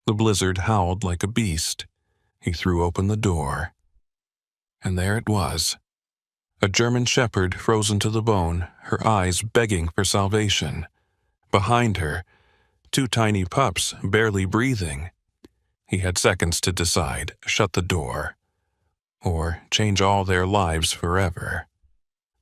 The blizzard howled like a beast. He threw open the door. And there it was. A German shepherd frozen to the bone, her eyes begging for salvation. Behind her, two tiny pups barely breathing. He had seconds to decide, shut the door, or change all their lives forever.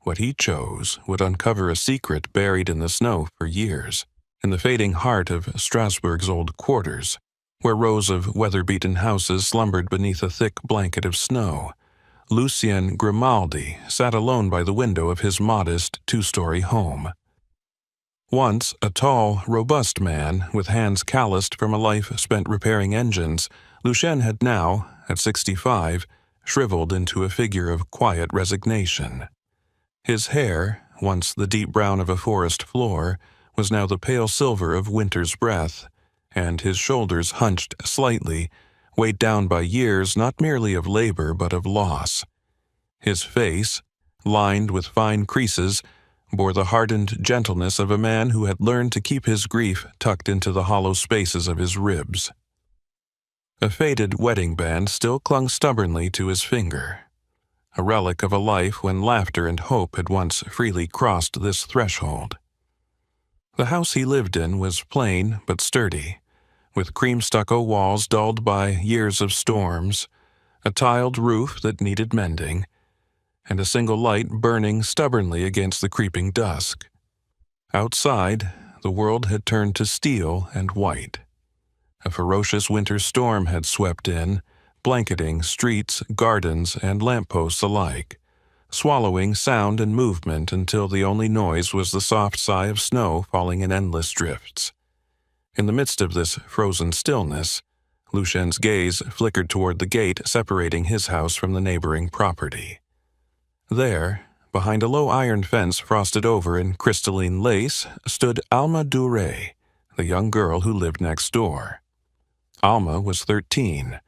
What he chose would uncover a secret buried in the snow for years, in the fading heart of Strasbourg's old quarters, where rows of weather-beaten houses slumbered beneath a thick blanket of snow. Lucien Grimaldi sat alone by the window of his modest two-story home. Once a tall, robust man with hands calloused from a life spent repairing engines, Lucien had now, at 65, shriveled into a figure of quiet resignation. His hair, once the deep brown of a forest floor, was now the pale silver of winter's breath, and his shoulders hunched slightly, weighed down by years not merely of labor but of loss. His face, lined with fine creases, bore the hardened gentleness of a man who had learned to keep his grief tucked into the hollow spaces of his ribs. A faded wedding band still clung stubbornly to his finger, a relic of a life when laughter and hope had once freely crossed this threshold. The house he lived in was plain but sturdy, with cream stucco walls dulled by years of storms, a tiled roof that needed mending, and a single light burning stubbornly against the creeping dusk. Outside, the world had turned to steel and white. A ferocious winter storm had swept in, blanketing streets, gardens, and lampposts alike, swallowing sound and movement until the only noise was the soft sigh of snow falling in endless drifts. In the midst of this frozen stillness, Lucien's gaze flickered toward the gate separating his house from the neighboring property. There, behind a low iron fence frosted over in crystalline lace, stood Alma Duret, the young girl who lived next door. Alma was 13,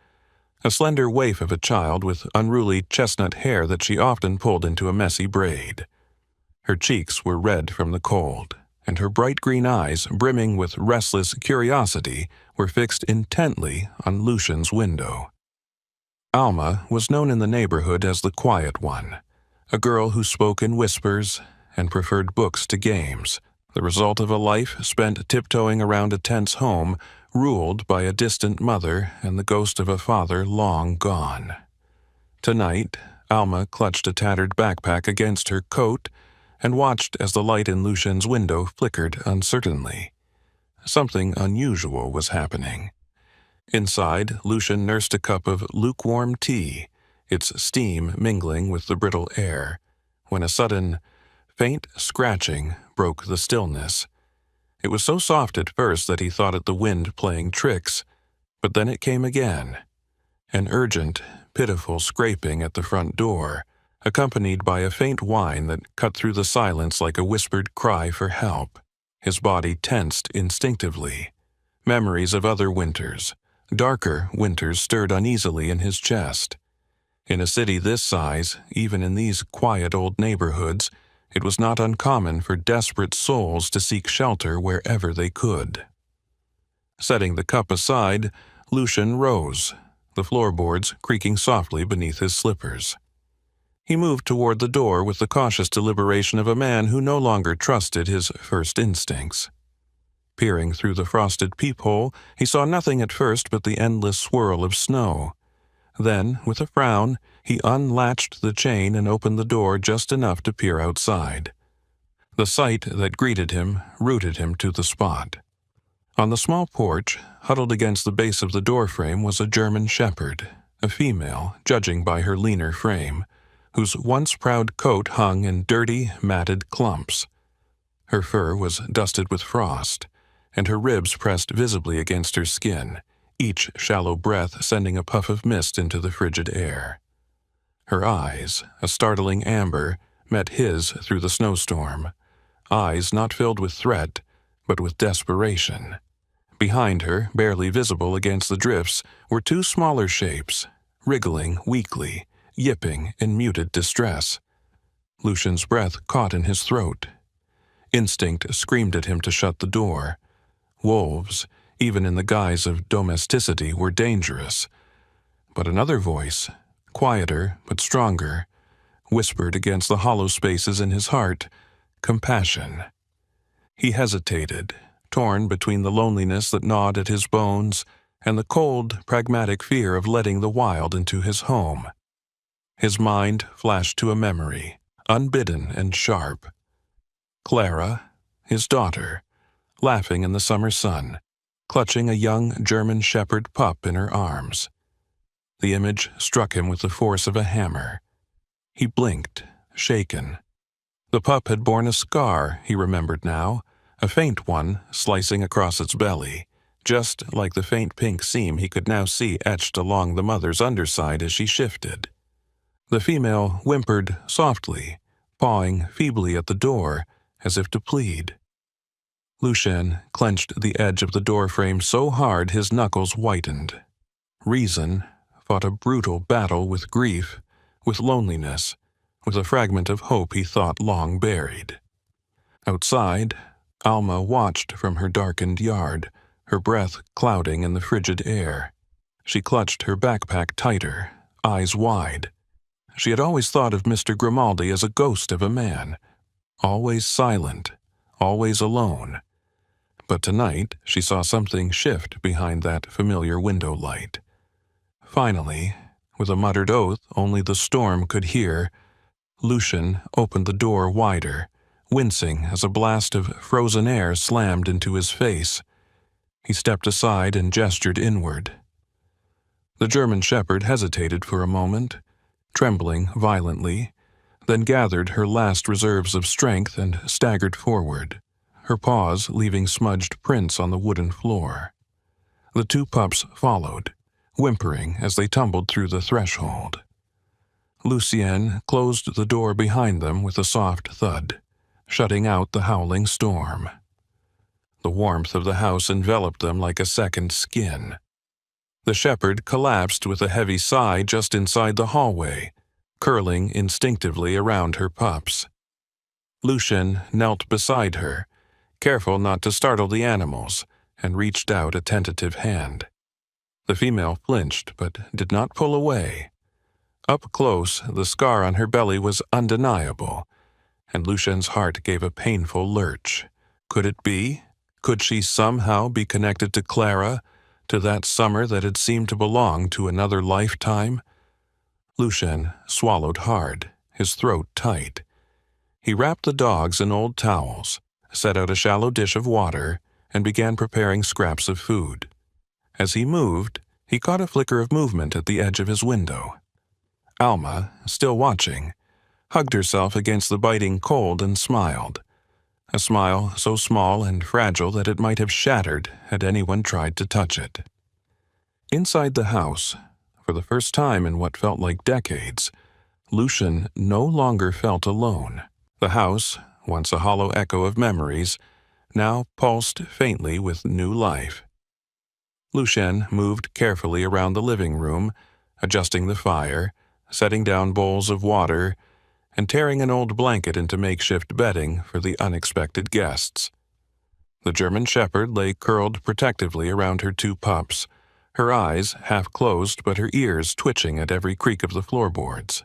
a slender waif of a child with unruly chestnut hair that she often pulled into a messy braid. Her cheeks were red from the cold, and her bright green eyes, brimming with restless curiosity, were fixed intently on Lucien's window. Alma was known in the neighborhood as the quiet one, a girl who spoke in whispers and preferred books to games, the result of a life spent tiptoeing around a tense home ruled by a distant mother and the ghost of a father long gone. Tonight, Alma clutched a tattered backpack against her coat and watched as the light in Lucien's window flickered uncertainly. Something unusual was happening. Inside, Lucien nursed a cup of lukewarm tea, its steam mingling with the brittle air, when a sudden, faint scratching broke the stillness. It was so soft at first that he thought it the wind playing tricks, but then it came again, an urgent, pitiful scraping at the front door, accompanied by a faint whine that cut through the silence like a whispered cry for help. His body tensed instinctively. Memories of other winters, darker winters, stirred uneasily in his chest. In a city this size, even in these quiet old neighborhoods, it was not uncommon for desperate souls to seek shelter wherever they could. Setting the cup aside, Lucien rose, the floorboards creaking softly beneath his slippers. He moved toward the door with the cautious deliberation of a man who no longer trusted his first instincts. Peering through the frosted peephole, he saw nothing at first but the endless swirl of snow. Then, with a frown, he unlatched the chain and opened the door just enough to peer outside. The sight that greeted him rooted him to the spot. On the small porch, huddled against the base of the doorframe, was a German shepherd, a female, judging by her leaner frame, whose once proud coat hung in dirty, matted clumps. Her fur was dusted with frost, and her ribs pressed visibly against her skin, each shallow breath sending a puff of mist into the frigid air. Her eyes, a startling amber, met his through the snowstorm, eyes not filled with threat, but with desperation. Behind her, barely visible against the drifts, were two smaller shapes, wriggling weakly, yipping in muted distress. Lucien's breath caught in his throat. Instinct screamed at him to shut the door. Wolves, even in the guise of domesticity, were dangerous. But another voice, quieter but stronger, whispered against the hollow spaces in his heart, compassion. He hesitated, torn between the loneliness that gnawed at his bones and the cold, pragmatic fear of letting the wild into his home. His mind flashed to a memory, unbidden and sharp. Clara, his daughter, laughing in the summer sun, clutching a young German shepherd pup in her arms. The image struck him with the force of a hammer. He blinked, shaken. The pup had borne a scar, he remembered now, a faint one slicing across its belly, just like the faint pink seam he could now see etched along the mother's underside as she shifted. The female whimpered softly, pawing feebly at the door as if to plead. Lucien clenched the edge of the doorframe so hard his knuckles whitened. Reason fought a brutal battle with grief, with loneliness, with a fragment of hope he thought long buried. Outside, Alma watched from her darkened yard, her breath clouding in the frigid air. She clutched her backpack tighter, eyes wide. She had always thought of Mr. Grimaldi as a ghost of a man, always silent, always alone. But tonight she saw something shift behind that familiar window light. Finally, with a muttered oath only the storm could hear, Lucien opened the door wider, wincing as a blast of frozen air slammed into his face. He stepped aside and gestured inward. The German shepherd hesitated for a moment, trembling violently, then gathered her last reserves of strength and staggered forward, her paws leaving smudged prints on the wooden floor. The two pups followed, whimpering as they tumbled through the threshold. Lucien closed the door behind them with a soft thud, shutting out the howling storm. The warmth of the house enveloped them like a second skin. The shepherd collapsed with a heavy sigh just inside the hallway, curling instinctively around her pups. Lucien knelt beside her, careful not to startle the animals, and reached out a tentative hand. The female flinched but did not pull away. Up close, the scar on her belly was undeniable, and Lucien's heart gave a painful lurch. Could it be? Could she somehow be connected to Clara, to that summer that had seemed to belong to another lifetime? Lucien swallowed hard, his throat tight. He wrapped the dogs in old towels, set out a shallow dish of water, and began preparing scraps of food. As he moved, he caught a flicker of movement at the edge of his window. Alma, still watching, hugged herself against the biting cold and smiled, a smile so small and fragile that it might have shattered had anyone tried to touch it. Inside the house, for the first time in what felt like decades, Lucien no longer felt alone. The house, once a hollow echo of memories, now pulsed faintly with new life. Lucien moved carefully around the living room, adjusting the fire, setting down bowls of water, and tearing an old blanket into makeshift bedding for the unexpected guests. The German shepherd lay curled protectively around her two pups, her eyes half closed but her ears twitching at every creak of the floorboards.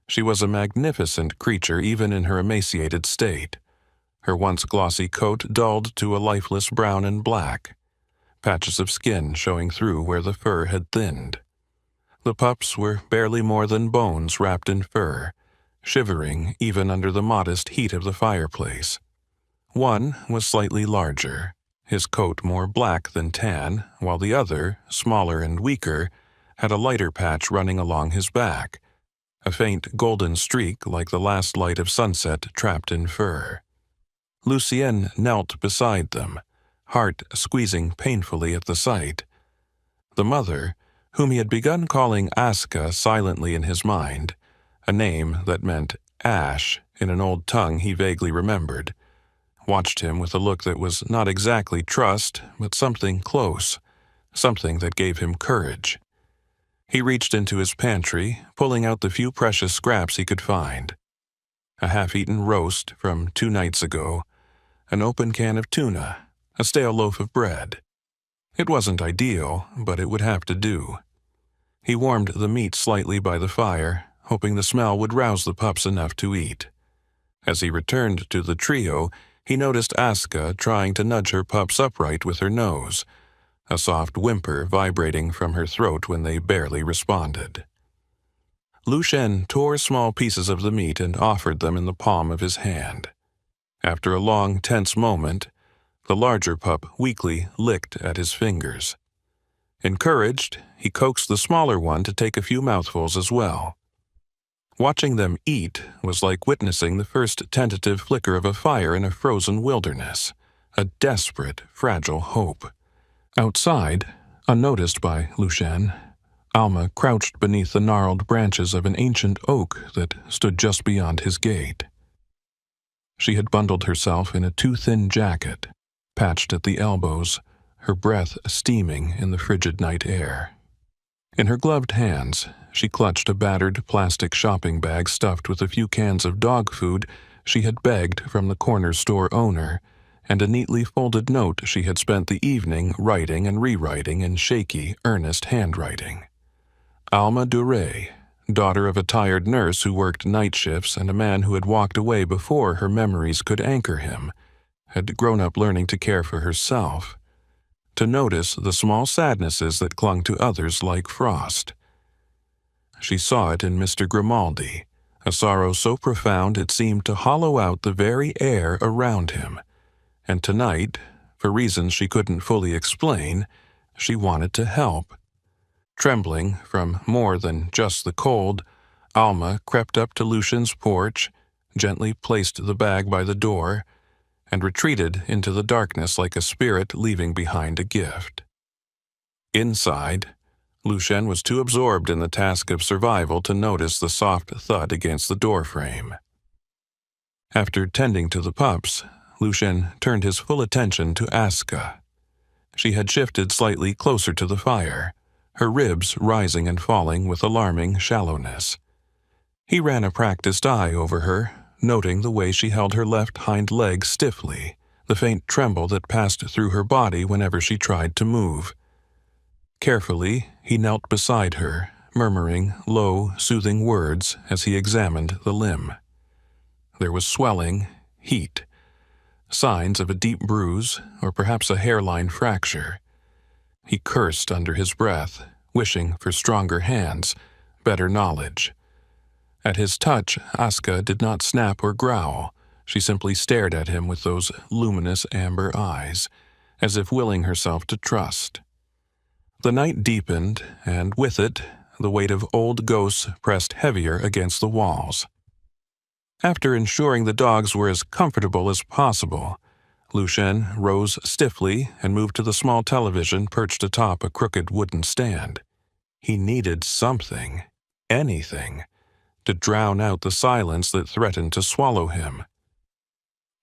She was a magnificent creature even in her emaciated state, her once glossy coat dulled to a lifeless brown and black, patches of skin showing through where the fur had thinned. The pups were barely more than bones wrapped in fur, shivering even under the modest heat of the fireplace. One was slightly larger, his coat more black than tan, while the other, smaller and weaker, had a lighter patch running along his back, a faint golden streak like the last light of sunset trapped in fur. Lucien knelt beside them, heart squeezing painfully at the sight. The mother, whom he had begun calling Aska silently in his mind, a name that meant ash in an old tongue he vaguely remembered, watched him with a look that was not exactly trust, but something close, something that gave him courage. He reached into his pantry, pulling out the few precious scraps he could find. A half-eaten roast from 2 nights ago, an open can of tuna, a stale loaf of bread. It wasn't ideal, but it would have to do. He warmed the meat slightly by the fire, hoping the smell would rouse the pups enough to eat. As he returned to the trio, he noticed Aska trying to nudge her pups upright with her nose, a soft whimper vibrating from her throat when they barely responded. Lu Shen tore small pieces of the meat and offered them in the palm of his hand. After a long, tense moment, the larger pup weakly licked at his fingers. Encouraged, he coaxed the smaller one to take a few mouthfuls as well. Watching them eat was like witnessing the first tentative flicker of a fire in a frozen wilderness, a desperate, fragile hope. Outside, unnoticed by Lu Shen, Alma crouched beneath the gnarled branches of an ancient oak that stood just beyond his gate. She had bundled herself in a too-thin jacket, patched at the elbows, her breath steaming in the frigid night air. In her gloved hands, she clutched a battered plastic shopping bag stuffed with a few cans of dog food she had begged from the corner store owner, and a neatly folded note she had spent the evening writing and rewriting in shaky, earnest handwriting. Alma Dure, daughter of a tired nurse who worked night shifts and a man who had walked away before her memories could anchor him, had grown up learning to care for herself, to notice the small sadnesses that clung to others like frost. She saw it in Mr. Grimaldi, a sorrow so profound it seemed to hollow out the very air around him, and tonight, for reasons she couldn't fully explain, she wanted to help. Trembling from more than just the cold, Alma crept up to Lucian's porch, gently placed the bag by the door, and retreated into the darkness like a spirit leaving behind a gift. Inside, Lu Shen was too absorbed in the task of survival to notice the soft thud against the doorframe. After tending to the pups, Lu Shen turned his full attention to Aska. She had shifted slightly closer to the fire, her ribs rising and falling with alarming shallowness. He ran a practiced eye over her, noting the way she held her left hind leg stiffly, the faint tremble that passed through her body whenever she tried to move. Carefully, he knelt beside her, murmuring low, soothing words as he examined the limb. There was swelling, heat, signs of a deep bruise or perhaps a hairline fracture. He cursed under his breath, wishing for stronger hands, better knowledge. At his touch, Aska did not snap or growl. She simply stared at him with those luminous amber eyes, as if willing herself to trust. The night deepened, and with it, the weight of old ghosts pressed heavier against the walls. After ensuring the dogs were as comfortable as possible, Lu Shen rose stiffly and moved to the small television perched atop a crooked wooden stand. He needed something, anything, to drown out the silence that threatened to swallow him.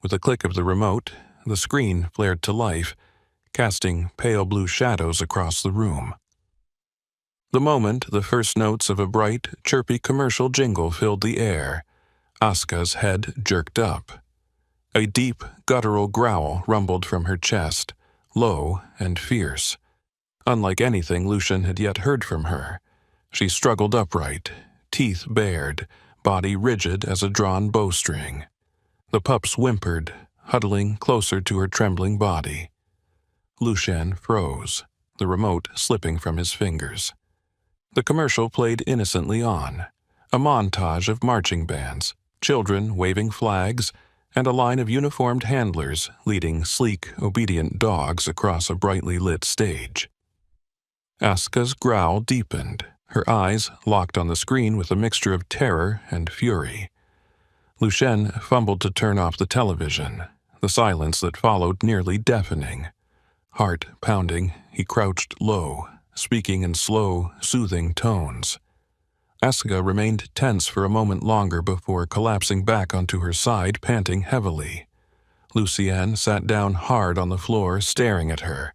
With a click of the remote, the screen flared to life, casting pale blue shadows across the room. The moment the first notes of a bright, chirpy commercial jingle filled the air, Aska's head jerked up. A deep, guttural growl rumbled from her chest, low and fierce. Unlike anything Lu Shen had yet heard from her, she struggled upright, teeth bared, body rigid as a drawn bowstring. The pups whimpered, huddling closer to her trembling body. Lu Shen froze, the remote slipping from his fingers. The commercial played innocently on, a montage of marching bands, children waving flags, and a line of uniformed handlers leading sleek, obedient dogs across a brightly lit stage. Aska's growl deepened, her eyes locked on the screen with a mixture of terror and fury. Lu Shen fumbled to turn off the television, the silence that followed nearly deafening. Heart pounding, he crouched low, speaking in slow, soothing tones. Aska remained tense for a moment longer before collapsing back onto her side, panting heavily. Lucienne sat down hard on the floor, staring at her.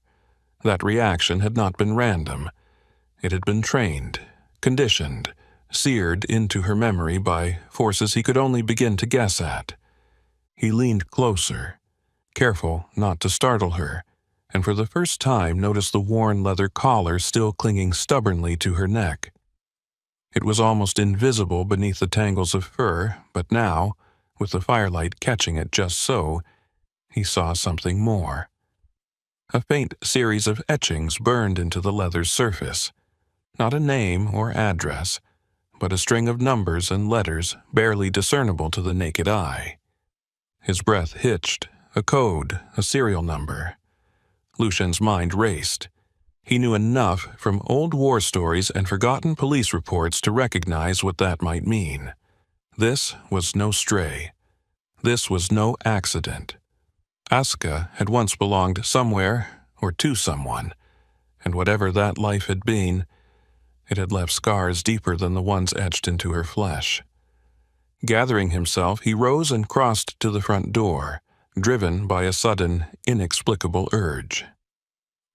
That reaction had not been random. It had been trained, conditioned, seared into her memory by forces he could only begin to guess at. He leaned closer, careful not to startle her, and for the first time noticed the worn leather collar still clinging stubbornly to her neck. It was almost invisible beneath the tangles of fur, but now, with the firelight catching it just so, he saw something more. A faint series of etchings burned into the leather's surface. Not a name or address, but a string of numbers and letters barely discernible to the naked eye. His breath hitched. A code, a serial number. Lucian's mind raced. He knew enough from old war stories and forgotten police reports to recognize what that might mean. This was no stray. This was no accident. Aska had once belonged somewhere or to someone, and whatever that life had been, it had left scars deeper than the ones etched into her flesh. Gathering himself, he rose and crossed to the front door, driven by a sudden, inexplicable urge.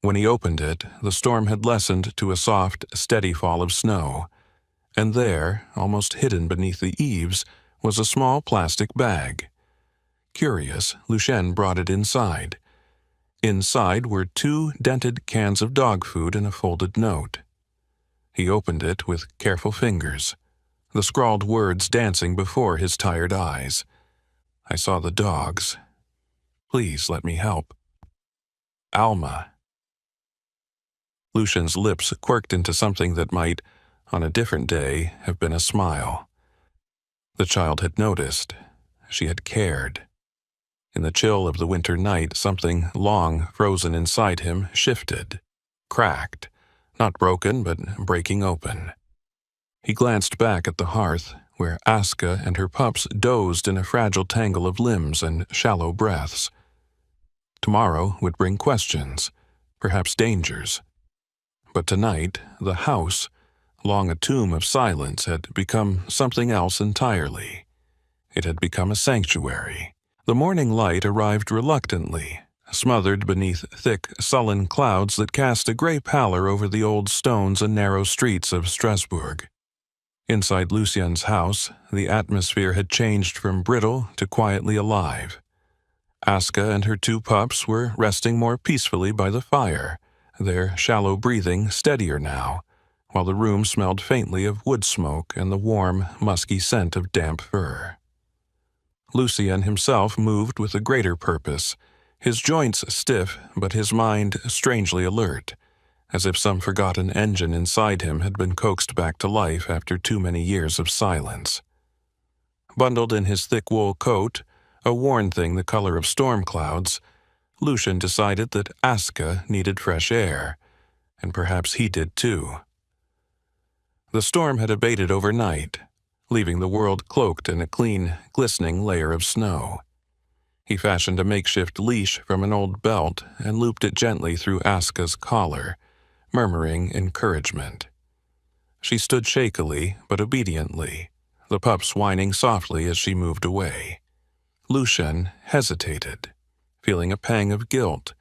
When he opened it, the storm had lessened to a soft, steady fall of snow, and there, almost hidden beneath the eaves, was a small plastic bag. Curious, Lucien brought it inside. Inside were 2 dented cans of dog food and a folded note. He opened it with careful fingers, the scrawled words dancing before his tired eyes. "I saw the dogs. Please let me help. Alma." Lucian's lips quirked into something that might, on a different day, have been a smile. The child had noticed. She had cared. In the chill of the winter night, something long frozen inside him shifted, cracked, not broken, but breaking open. He glanced back at the hearth, where Aska and her pups dozed in a fragile tangle of limbs and shallow breaths. Tomorrow would bring questions, perhaps dangers. But tonight, the house, long a tomb of silence, had become something else entirely. It had become a sanctuary. The morning light arrived reluctantly, smothered beneath thick, sullen clouds that cast a gray pallor over the old stones and narrow streets of Strasbourg. Inside Lucien's house, the atmosphere had changed from brittle to quietly alive. Aska and her 2 pups were resting more peacefully by the fire, their shallow breathing steadier now, while the room smelled faintly of wood smoke and the warm, musky scent of damp fur. Lucien himself moved with a greater purpose, his joints stiff but his mind strangely alert, as if some forgotten engine inside him had been coaxed back to life after too many years of silence. Bundled in his thick wool coat, a worn thing the color of storm clouds, Lucien decided that Aska needed fresh air, and perhaps he did too. The storm had abated overnight, leaving the world cloaked in a clean, glistening layer of snow. He fashioned a makeshift leash from an old belt and looped it gently through Aska's collar, murmuring encouragement. She stood shakily but obediently, the pups whining softly as she moved away. Lucien hesitated, feeling a pang of guilt,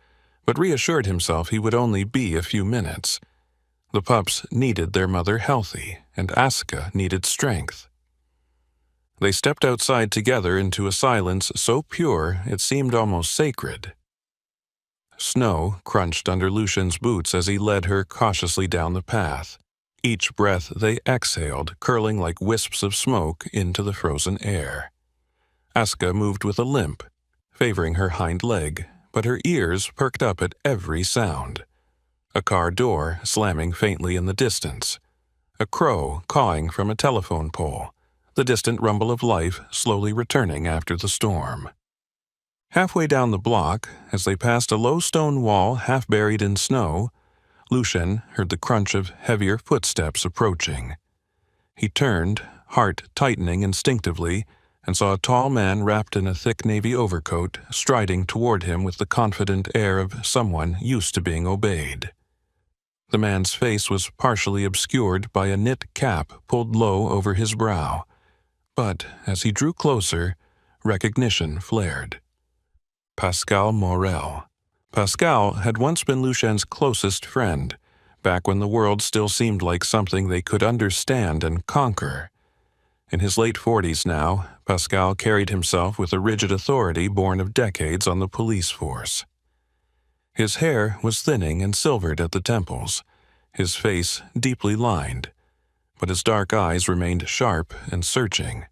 but reassured himself he would only be a few minutes. The pups needed their mother healthy, and Aska needed strength. They stepped outside together into a silence so pure it seemed almost sacred. Snow crunched under Lucien's boots as he led her cautiously down the path. Each breath they exhaled, curling like wisps of smoke into the frozen air. Aska moved with a limp, favoring her hind leg, but her ears perked up at every sound. A car door slamming faintly in the distance. A crow cawing from a telephone pole, the distant rumble of life slowly returning after the storm. Halfway down the block, as they passed a low stone wall half buried in snow, Lucien heard the crunch of heavier footsteps approaching. He turned, heart tightening instinctively, and saw a tall man wrapped in a thick navy overcoat striding toward him with the confident air of someone used to being obeyed. The man's face was partially obscured by a knit cap pulled low over his brow, but as he drew closer, recognition flared. Pascal Morel. Pascal had once been Lucien's closest friend, back when the world still seemed like something they could understand and conquer. In his late 40s now, Pascal carried himself with a rigid authority born of decades on the police force. His hair was thinning and silvered at the temples, his face deeply lined, but his dark eyes remained sharp and searching.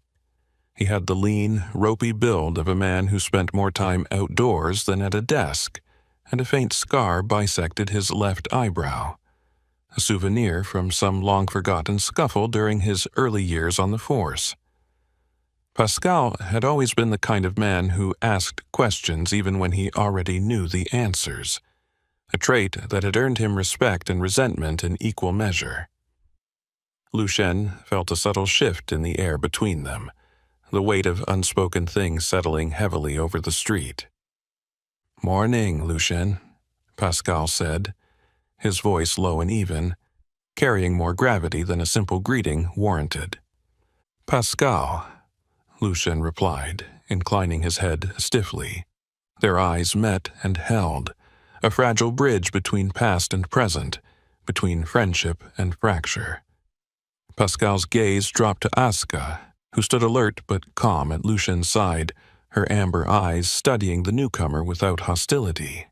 He had the lean, ropey build of a man who spent more time outdoors than at a desk, and a faint scar bisected his left eyebrow, a souvenir from some long-forgotten scuffle during his early years on the force. Pascal had always been the kind of man who asked questions even when he already knew the answers, a trait that had earned him respect and resentment in equal measure. Lucien felt a subtle shift in the air between them, the weight of unspoken things settling heavily over the street. "Morning, Lucien," Pascal said, his voice low and even, carrying more gravity than a simple greeting warranted. "Pascal," Lucien replied, inclining his head stiffly. Their eyes met and held, a fragile bridge between past and present, between friendship and fracture. Pascal's gaze dropped to Aska, who stood alert but calm at Lucien's side, her amber eyes studying the newcomer without hostility.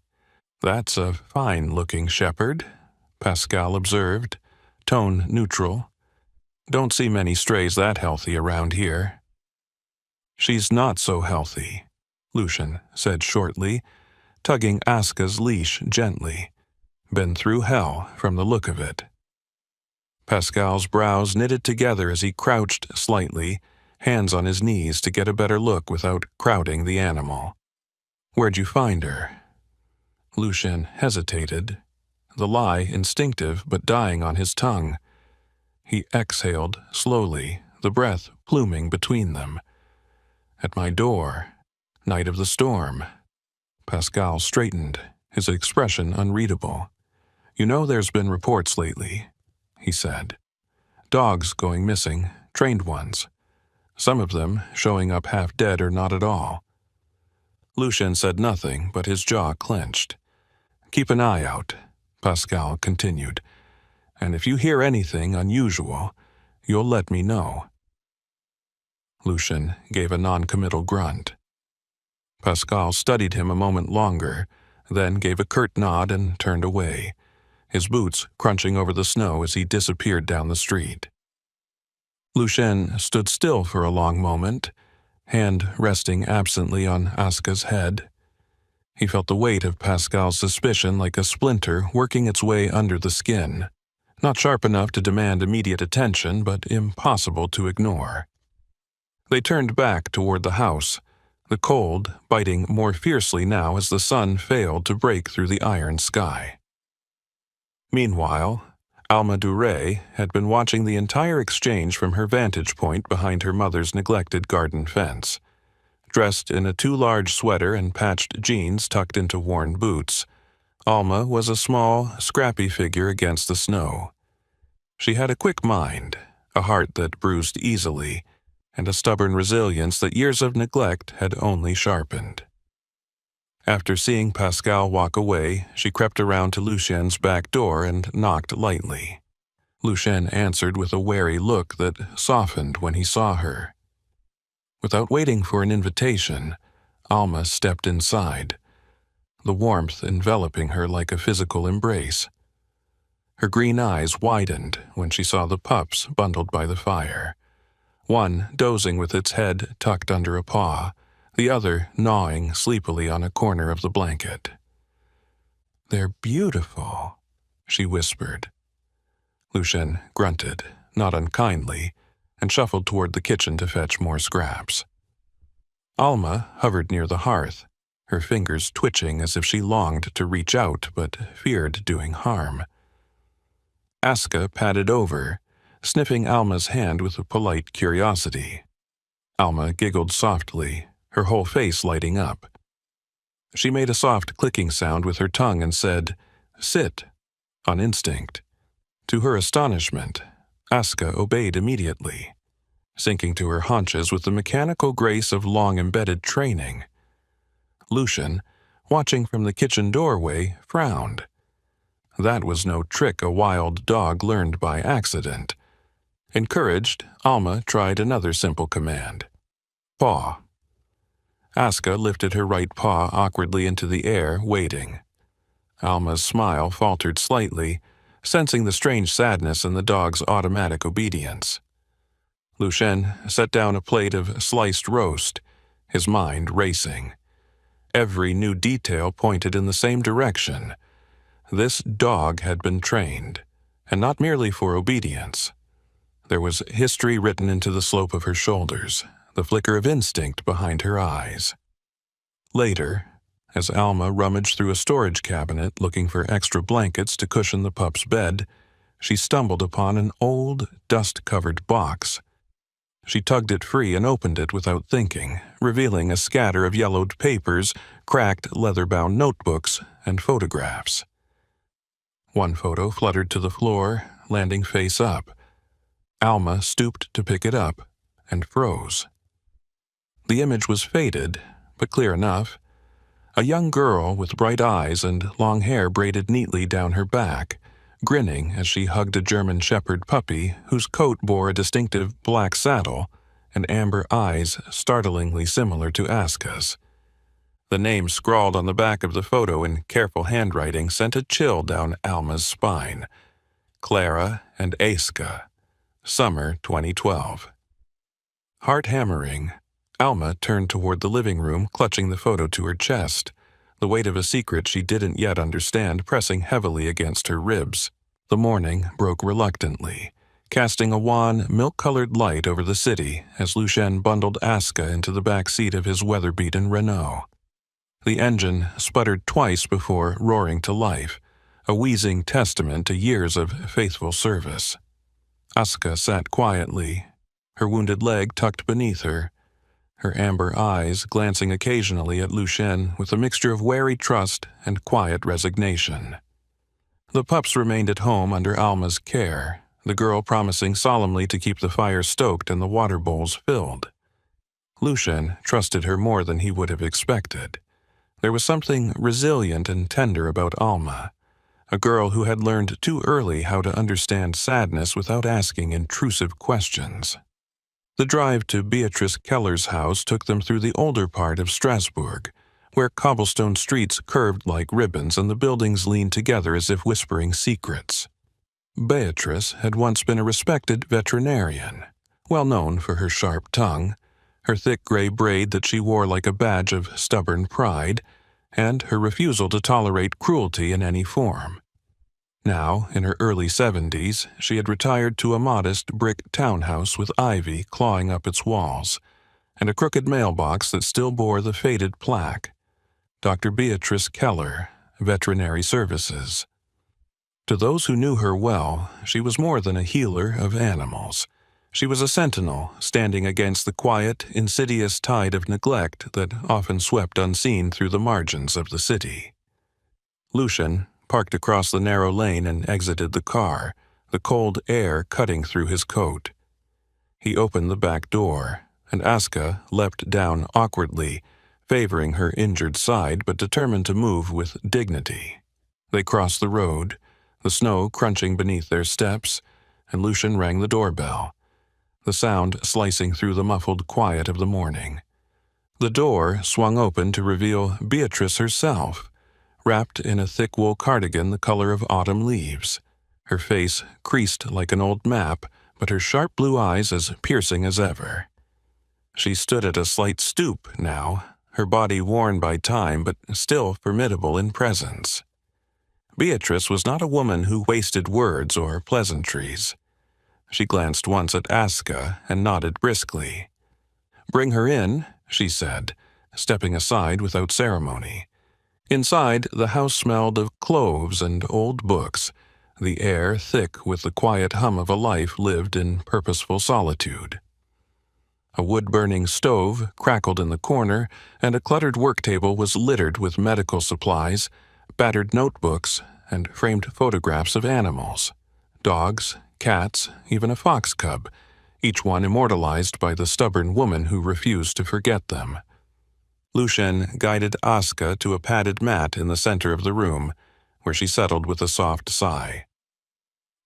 "That's a fine-looking shepherd," Pascal observed, tone neutral. "Don't see many strays that healthy around here." "She's not so healthy," Lucien said shortly, tugging Aska's leash gently. "Been through hell from the look of it." Pascal's brows knitted together as he crouched slightly, hands on his knees to get a better look without crowding the animal. "Where'd you find her?" Lucien hesitated, the lie instinctive but dying on his tongue. He exhaled slowly, the breath pluming between them. "At my door, night of the storm." Pascal straightened, his expression unreadable. "You know there's been reports lately," he said. "Dogs going missing, trained ones. Some of them showing up half dead or not at all." Lucien said nothing, but his jaw clenched. "Keep an eye out," Pascal continued, "and if you hear anything unusual, you'll let me know." Lucien gave a non-committal grunt. Pascal studied him a moment longer, then gave a curt nod and turned away, his boots crunching over the snow as he disappeared down the street. Lucien stood still for a long moment, hand resting absently on Aska's head. He felt the weight of Pascal's suspicion like a splinter working its way under the skin, not sharp enough to demand immediate attention, but impossible to ignore. They turned back toward the house, the cold biting more fiercely now as the sun failed to break through the iron sky. Meanwhile, Alma Duret had been watching the entire exchange from her vantage point behind her mother's neglected garden fence. Dressed in a too large sweater and patched jeans tucked into worn boots, Alma was a small, scrappy figure against the snow. She had a quick mind, a heart that bruised easily, and a stubborn resilience that years of neglect had only sharpened. After seeing Pascal walk away, she crept around to Lucien's back door and knocked lightly. Lucien answered with a wary look that softened when he saw her. Without waiting for an invitation, Alma stepped inside, the warmth enveloping her like a physical embrace. Her green eyes widened when she saw the pups bundled by the fire, one dozing with its head tucked under a paw, the other gnawing sleepily on a corner of the blanket. "They're beautiful," she whispered. Lucien grunted, not unkindly, and shuffled toward the kitchen to fetch more scraps. Alma hovered near the hearth, her fingers twitching as if she longed to reach out but feared doing harm. Aska padded over, sniffing Alma's hand with a polite curiosity. Alma giggled softly, her whole face lighting up. She made a soft clicking sound with her tongue and said, "Sit," on instinct. To her astonishment, Aska obeyed immediately, sinking to her haunches with the mechanical grace of long-embedded training. Lucien, watching from the kitchen doorway, frowned. That was no trick a wild dog learned by accident. Encouraged, Alma tried another simple command. "Paw." Aska lifted her right paw awkwardly into the air, waiting. Alma's smile faltered slightly, sensing the strange sadness in the dog's automatic obedience. Lucien set down a plate of sliced roast, his mind racing. Every new detail pointed in the same direction. This dog had been trained, and not merely for obedience. There was history written into the slope of her shoulders, the flicker of instinct behind her eyes. Later, as Alma rummaged through a storage cabinet looking for extra blankets to cushion the pup's bed, she stumbled upon an old, dust-covered box. She tugged it free and opened it without thinking, revealing a scatter of yellowed papers, cracked leather-bound notebooks, and photographs. One photo fluttered to the floor, landing face up. Alma stooped to pick it up and froze. The image was faded, but clear enough. A young girl with bright eyes and long hair braided neatly down her back, grinning as she hugged a German Shepherd puppy whose coat bore a distinctive black saddle and amber eyes startlingly similar to Aska's. The name scrawled on the back of the photo in careful handwriting sent a chill down Alma's spine. Clara and Aska, summer 2012. Heart-hammering, Alma turned toward the living room, clutching the photo to her chest, the weight of a secret she didn't yet understand pressing heavily against her ribs. The morning broke reluctantly, casting a wan, milk-colored light over the city as Lucien bundled Aska into the back seat of his weather-beaten Renault. The engine sputtered twice before roaring to life, a wheezing testament to years of faithful service. Aska sat quietly, her wounded leg tucked beneath her, her amber eyes glancing occasionally at Lucien with a mixture of wary trust and quiet resignation. The pups remained at home under Alma's care, the girl promising solemnly to keep the fire stoked and the water bowls filled. Lucien trusted her more than he would have expected. There was something resilient and tender about Alma, a girl who had learned too early how to understand sadness without asking intrusive questions. The drive to Beatrice Keller's house took them through the older part of Strasbourg, where cobblestone streets curved like ribbons and the buildings leaned together as if whispering secrets. Beatrice had once been a respected veterinarian, well known for her sharp tongue, her thick gray braid that she wore like a badge of stubborn pride, and her refusal to tolerate cruelty in any form. Now, in her early 70s, she had retired to a modest brick townhouse with ivy clawing up its walls, and a crooked mailbox that still bore the faded plaque, Dr. Beatrice Keller, Veterinary Services. To those who knew her well, she was more than a healer of animals. She was a sentinel standing against the quiet, insidious tide of neglect that often swept unseen through the margins of the city. Lucien parked across the narrow lane and exited the car, the cold air cutting through his coat. He opened the back door, and Aska leapt down awkwardly, favoring her injured side but determined to move with dignity. They crossed the road, the snow crunching beneath their steps, and Lucien rang the doorbell, the sound slicing through the muffled quiet of the morning. The door swung open to reveal Beatrice herself, wrapped in a thick wool cardigan the color of autumn leaves, her face creased like an old map, but her sharp blue eyes as piercing as ever. She stood at a slight stoop now, her body worn by time but still formidable in presence. Beatrice was not a woman who wasted words or pleasantries. She glanced once at Aska and nodded briskly. "Bring her in," she said, stepping aside without ceremony. Inside, the house smelled of cloves and old books, the air thick with the quiet hum of a life lived in purposeful solitude. A wood-burning stove crackled in the corner, and a cluttered work table was littered with medical supplies, battered notebooks, and framed photographs of animals, dogs, cats, even a fox cub, each one immortalized by the stubborn woman who refused to forget them. Lucien guided Aska to a padded mat in the center of the room, where she settled with a soft sigh.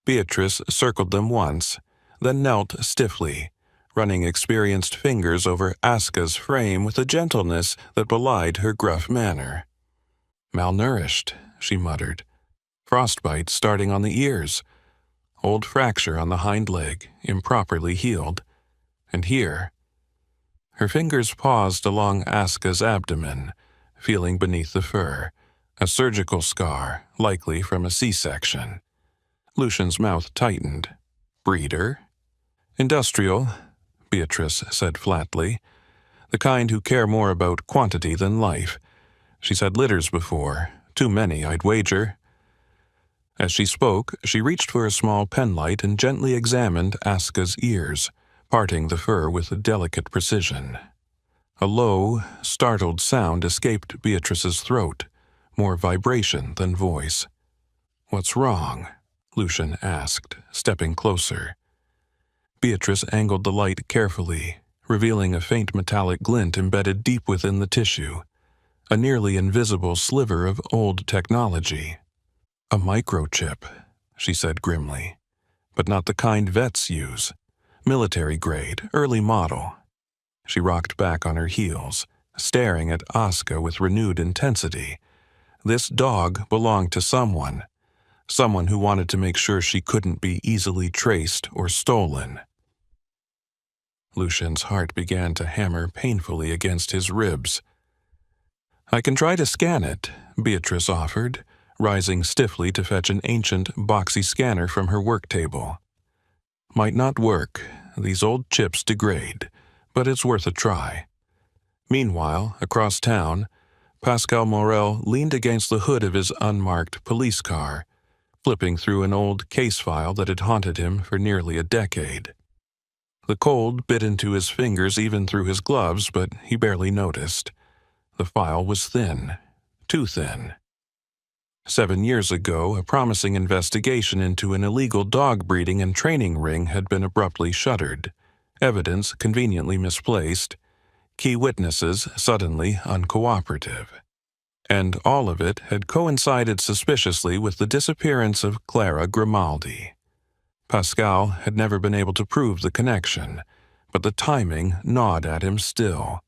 Beatrice circled them once, then knelt stiffly, running experienced fingers over Aska's frame with a gentleness that belied her gruff manner. "Malnourished," she muttered. Frostbite starting on the ears. Old fracture on the hind leg, improperly healed. And here. Her fingers paused along Aska's abdomen, feeling beneath the fur. A surgical scar, likely from a C-section. Lucian's mouth tightened. Breeder? Industrial, Beatrice said flatly. The kind who care more about quantity than life. She's had litters before. Too many, I'd wager. As she spoke, she reached for a small penlight and gently examined Aska's ears, parting the fur with delicate precision. A low, startled sound escaped Beatrice's throat, more vibration than voice. "What's wrong?" Lucian asked, stepping closer. Beatrice angled the light carefully, revealing a faint metallic glint embedded deep within the tissue, a nearly invisible sliver of old technology. "A microchip," she said grimly, "but not the kind vets use. Military grade, early model." She rocked back on her heels, staring at Aska with renewed intensity. This dog belonged to someone who wanted to make sure she couldn't be easily traced or stolen. Lucian's heart began to hammer painfully against his ribs. "I can try to scan it," Beatrice offered, rising stiffly to fetch an ancient, boxy scanner from her work table. "Might not work. These old chips degrade, but it's worth a try." Meanwhile, across town, Pascal Morel leaned against the hood of his unmarked police car, flipping through an old case file that had haunted him for nearly a decade. The cold bit into his fingers even through his gloves, but he barely noticed. The file was thin, too thin. 7 years ago, a promising investigation into an illegal dog breeding and training ring had been abruptly shuttered, evidence conveniently misplaced, key witnesses suddenly uncooperative. And all of it had coincided suspiciously with the disappearance of Clara Grimaldi. Pascal had never been able to prove the connection, but the timing gnawed at him still.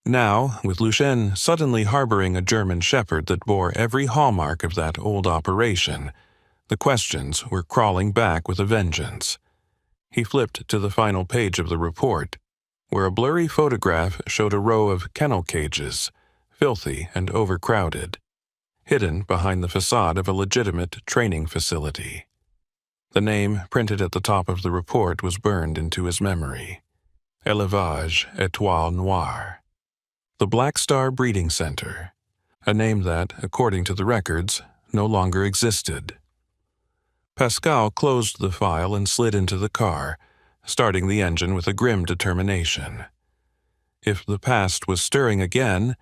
Now, with Lucien suddenly harboring a German shepherd that bore every hallmark of that old operation, the questions were crawling back with a vengeance. He flipped to the final page of the report, where a blurry photograph showed a row of kennel cages, filthy and overcrowded, hidden behind the facade of a legitimate training facility. The name printed at the top of the report was burned into his memory. Élevage Étoile Noire. The Black Star Breeding Center, a name that, according to the records, no longer existed. Pascal closed the file and slid into the car, starting the engine with a grim determination. If the past was stirring again,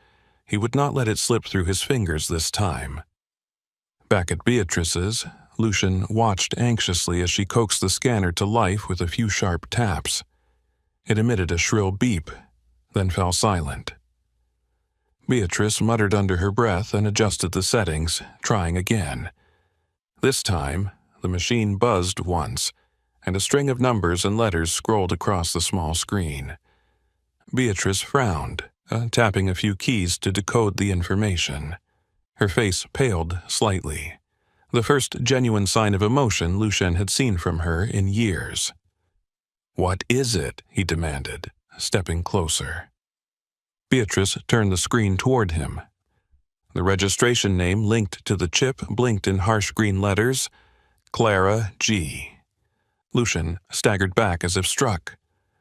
he would not let it slip through his fingers this time. Back at Beatrice's, Lucian watched anxiously as she coaxed the scanner to life with a few sharp taps. It emitted a shrill beep, then fell silent. Beatrice muttered under her breath and adjusted the settings, trying again. This time, the machine buzzed once, and a string of numbers and letters scrolled across the small screen. Beatrice frowned, tapping a few keys to decode the information. Her face paled slightly, the first genuine sign of emotion Lucien had seen from her in years. "What is it?" he demanded, stepping closer. Beatrice turned the screen toward him. The registration name linked to the chip blinked in harsh green letters, Clara G. Lucien staggered back as if struck,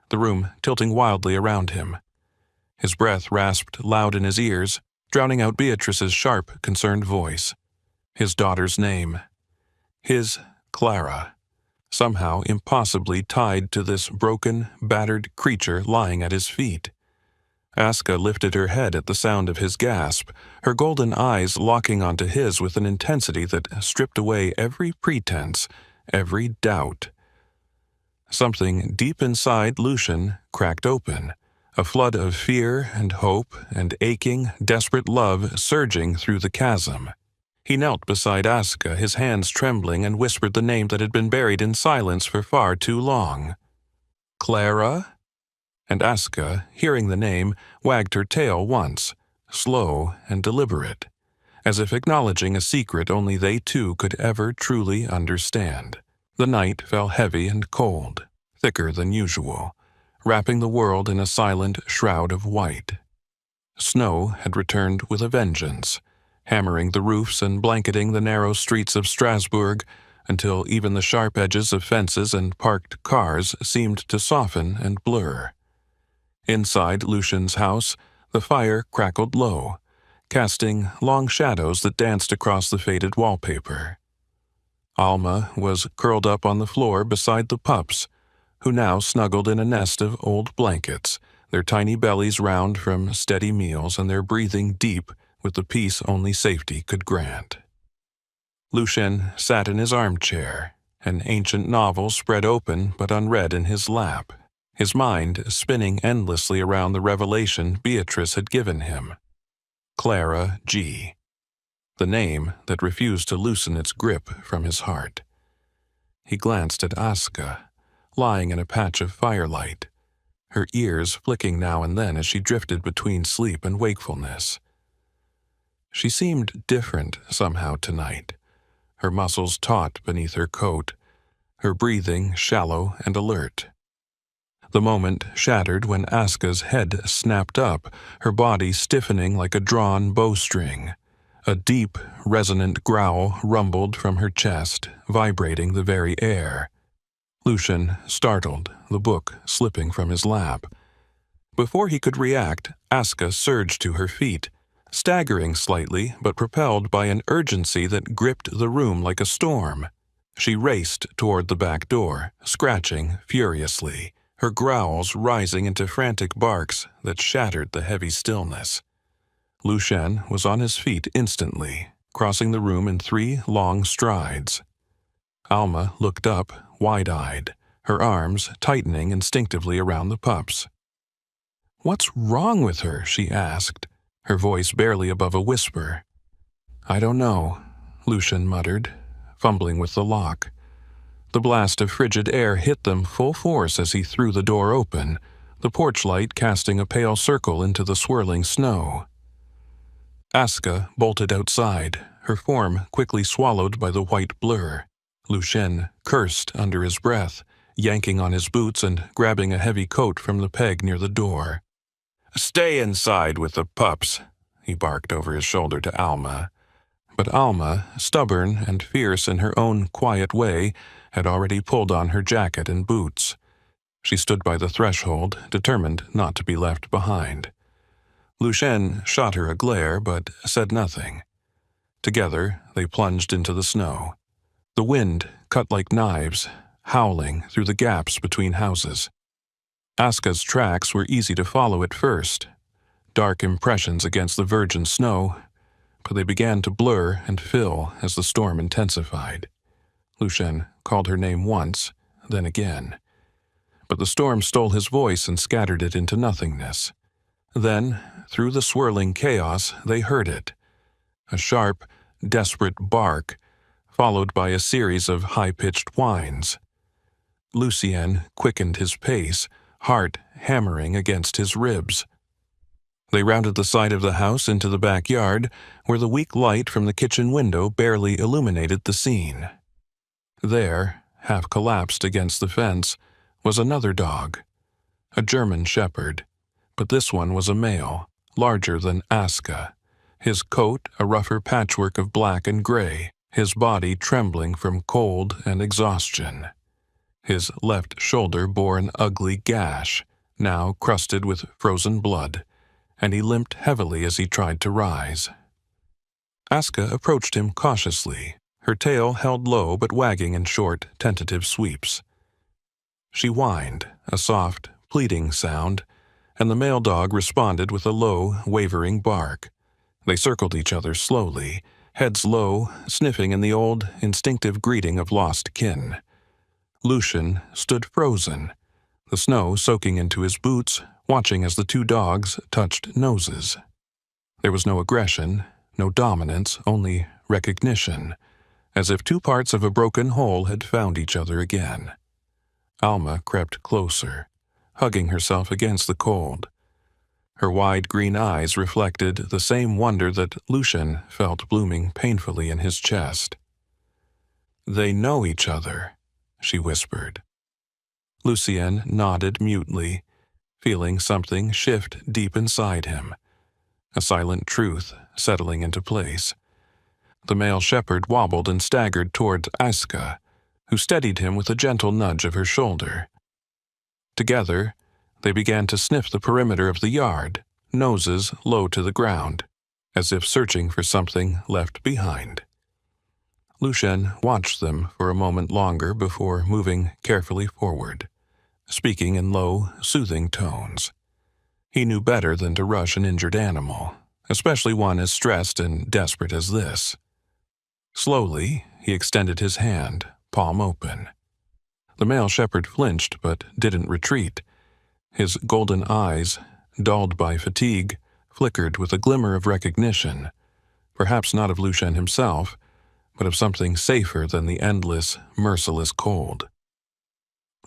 the room tilting wildly around him. His breath rasped loud in his ears, drowning out Beatrice's sharp, concerned voice. His daughter's name. His Clara. Somehow impossibly tied to this broken, battered creature lying at his feet. Aska lifted her head at the sound of his gasp, her golden eyes locking onto his with an intensity that stripped away every pretense, every doubt. Something deep inside Lucien cracked open, a flood of fear and hope and aching, desperate love surging through the chasm. He knelt beside Aska, his hands trembling, and whispered the name that had been buried in silence for far too long. "Clara?" And Aska, hearing the name, wagged her tail once, slow and deliberate, as if acknowledging a secret only they two could ever truly understand. The night fell heavy and cold, thicker than usual, wrapping the world in a silent shroud of white. Snow had returned with a vengeance, hammering the roofs and blanketing the narrow streets of Strasbourg until even the sharp edges of fences and parked cars seemed to soften and blur. Inside Lucien's house, the fire crackled low, casting long shadows that danced across the faded wallpaper. Alma was curled up on the floor beside the pups, who now snuggled in a nest of old blankets, their tiny bellies round from steady meals and their breathing deep with the peace only safety could grant. Lucien sat in his armchair, an ancient novel spread open but unread in his lap, his mind spinning endlessly around the revelation Beatrice had given him. Clara G., the name that refused to loosen its grip from his heart. He glanced at Aska, lying in a patch of firelight, her ears flicking now and then as she drifted between sleep and wakefulness. She seemed different somehow tonight, her muscles taut beneath her coat, her breathing shallow and alert. The moment shattered when Aska's head snapped up, her body stiffening like a drawn bowstring. A deep, resonant growl rumbled from her chest, vibrating the very air. Lucien startled, the book slipping from his lap. Before he could react, Aska surged to her feet, staggering slightly but propelled by an urgency that gripped the room like a storm. She raced toward the back door, scratching furiously, her growls rising into frantic barks that shattered the heavy stillness. Lucien was on his feet instantly, crossing the room in 3 long strides. Alma looked up, wide-eyed, her arms tightening instinctively around the pups. "What's wrong with her?" she asked, her voice barely above a whisper. "I don't know," Lucien muttered, fumbling with the lock. The blast of frigid air hit them full force as he threw the door open, the porch light casting a pale circle into the swirling snow. Aska bolted outside, her form quickly swallowed by the white blur. Lucien cursed under his breath, yanking on his boots and grabbing a heavy coat from the peg near the door. "Stay inside with the pups," he barked over his shoulder to Alma. But Alma, stubborn and fierce in her own quiet way, had already pulled on her jacket and boots. She stood by the threshold, determined not to be left behind. Lucien shot her a glare, but said nothing. Together, they plunged into the snow. The wind cut like knives, howling through the gaps between houses. Aska's tracks were easy to follow at first, dark impressions against the virgin snow, but they began to blur and fill as the storm intensified. Lucien called her name once, then again. But the storm stole his voice and scattered it into nothingness. Then, through the swirling chaos, they heard it. A sharp, desperate bark, followed by a series of high-pitched whines. Lucien quickened his pace, heart hammering against his ribs. They rounded the side of the house into the backyard, where the weak light from the kitchen window barely illuminated the scene. There, half collapsed against the fence, was another dog, a German shepherd, but this one was a male, larger than Aska, his coat a rougher patchwork of black and gray, his body trembling from cold and exhaustion. His left shoulder bore an ugly gash, now crusted with frozen blood, and he limped heavily as he tried to rise. Aska approached him cautiously, her tail held low but wagging in short, tentative sweeps. She whined, a soft, pleading sound, and the male dog responded with a low, wavering bark. They circled each other slowly, heads low, sniffing in the old, instinctive greeting of lost kin. Lucien stood frozen, the snow soaking into his boots, watching as the 2 dogs touched noses. There was no aggression, no dominance, only recognition, as if 2 parts of a broken whole had found each other again. Alma crept closer, hugging herself against the cold. Her wide green eyes reflected the same wonder that Lucien felt blooming painfully in his chest. "They know each other," she whispered. Lucien nodded mutely, feeling something shift deep inside him, a silent truth settling into place. The male shepherd wobbled and staggered toward Aska, who steadied him with a gentle nudge of her shoulder. Together, they began to sniff the perimeter of the yard, noses low to the ground, as if searching for something left behind. Lucien watched them for a moment longer before moving carefully forward, speaking in low, soothing tones. He knew better than to rush an injured animal, especially one as stressed and desperate as this. Slowly, he extended his hand, palm open. The male shepherd flinched but didn't retreat. His golden eyes, dulled by fatigue, flickered with a glimmer of recognition, perhaps not of Lucien himself, but of something safer than the endless, merciless cold.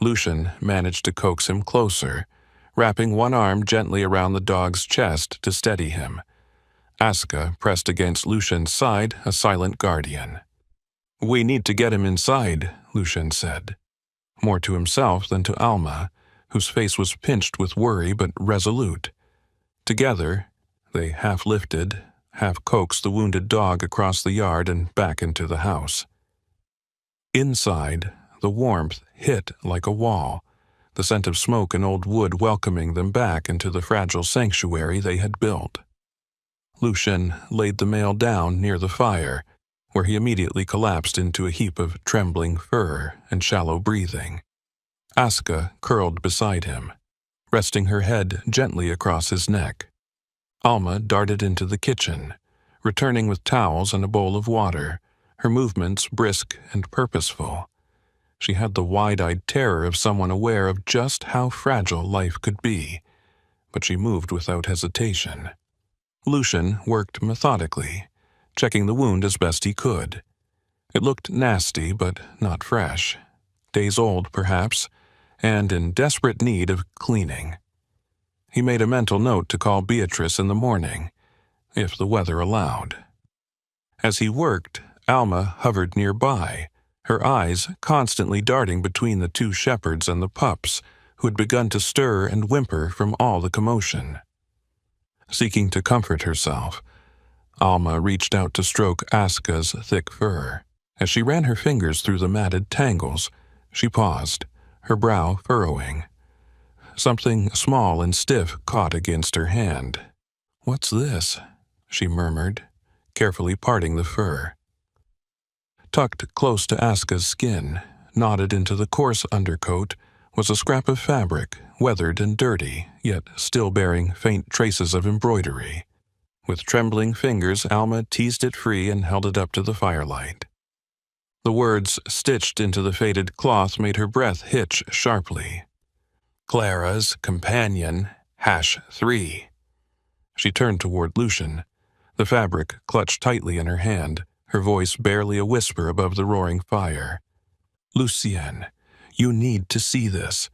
Lucien managed to coax him closer, wrapping one arm gently around the dog's chest to steady him. Aska pressed against Lucien's side, a silent guardian. "We need to get him inside," Lucien said, more to himself than to Alma, whose face was pinched with worry but resolute. Together, they half lifted, half coaxed the wounded dog across the yard and back into the house. Inside, the warmth hit like a wall, the scent of smoke and old wood welcoming them back into the fragile sanctuary they had built. Lucien laid the male down near the fire, where he immediately collapsed into a heap of trembling fur and shallow breathing. Aska curled beside him, resting her head gently across his neck. Alma darted into the kitchen, returning with towels and a bowl of water, her movements brisk and purposeful. She had the wide-eyed terror of someone aware of just how fragile life could be, but she moved without hesitation. Lucien worked methodically, checking the wound as best he could. It looked nasty but not fresh, days old perhaps, and in desperate need of cleaning. He made a mental note to call Beatrice in the morning, if the weather allowed. As he worked, Alma hovered nearby, her eyes constantly darting between the two shepherds and the pups, who had begun to stir and whimper from all the commotion. Seeking to comfort herself, Alma reached out to stroke Aska's thick fur. As she ran her fingers through the matted tangles, she paused, her brow furrowing. Something small and stiff caught against her hand. "What's this?" she murmured, carefully parting the fur. Tucked close to Aska's skin, knotted into the coarse undercoat, was a scrap of fabric, weathered and dirty, yet still bearing faint traces of embroidery. With trembling fingers, Alma teased it free and held it up to the firelight. The words stitched into the faded cloth made her breath hitch sharply. "Clara's companion, #3. She turned toward Lucien, the fabric clutched tightly in her hand, her voice barely a whisper above the roaring fire. "Lucien, you need to see this."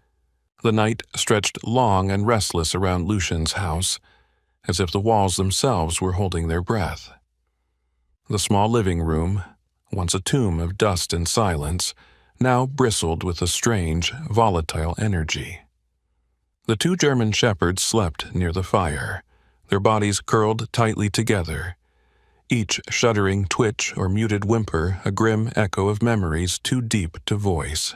The night stretched long and restless around Lucien's house, as if the walls themselves were holding their breath. The small living room, once a tomb of dust and silence, now bristled with a strange, volatile energy. The two German shepherds slept near the fire, their bodies curled tightly together, each shuddering twitch or muted whimper a grim echo of memories too deep to voice.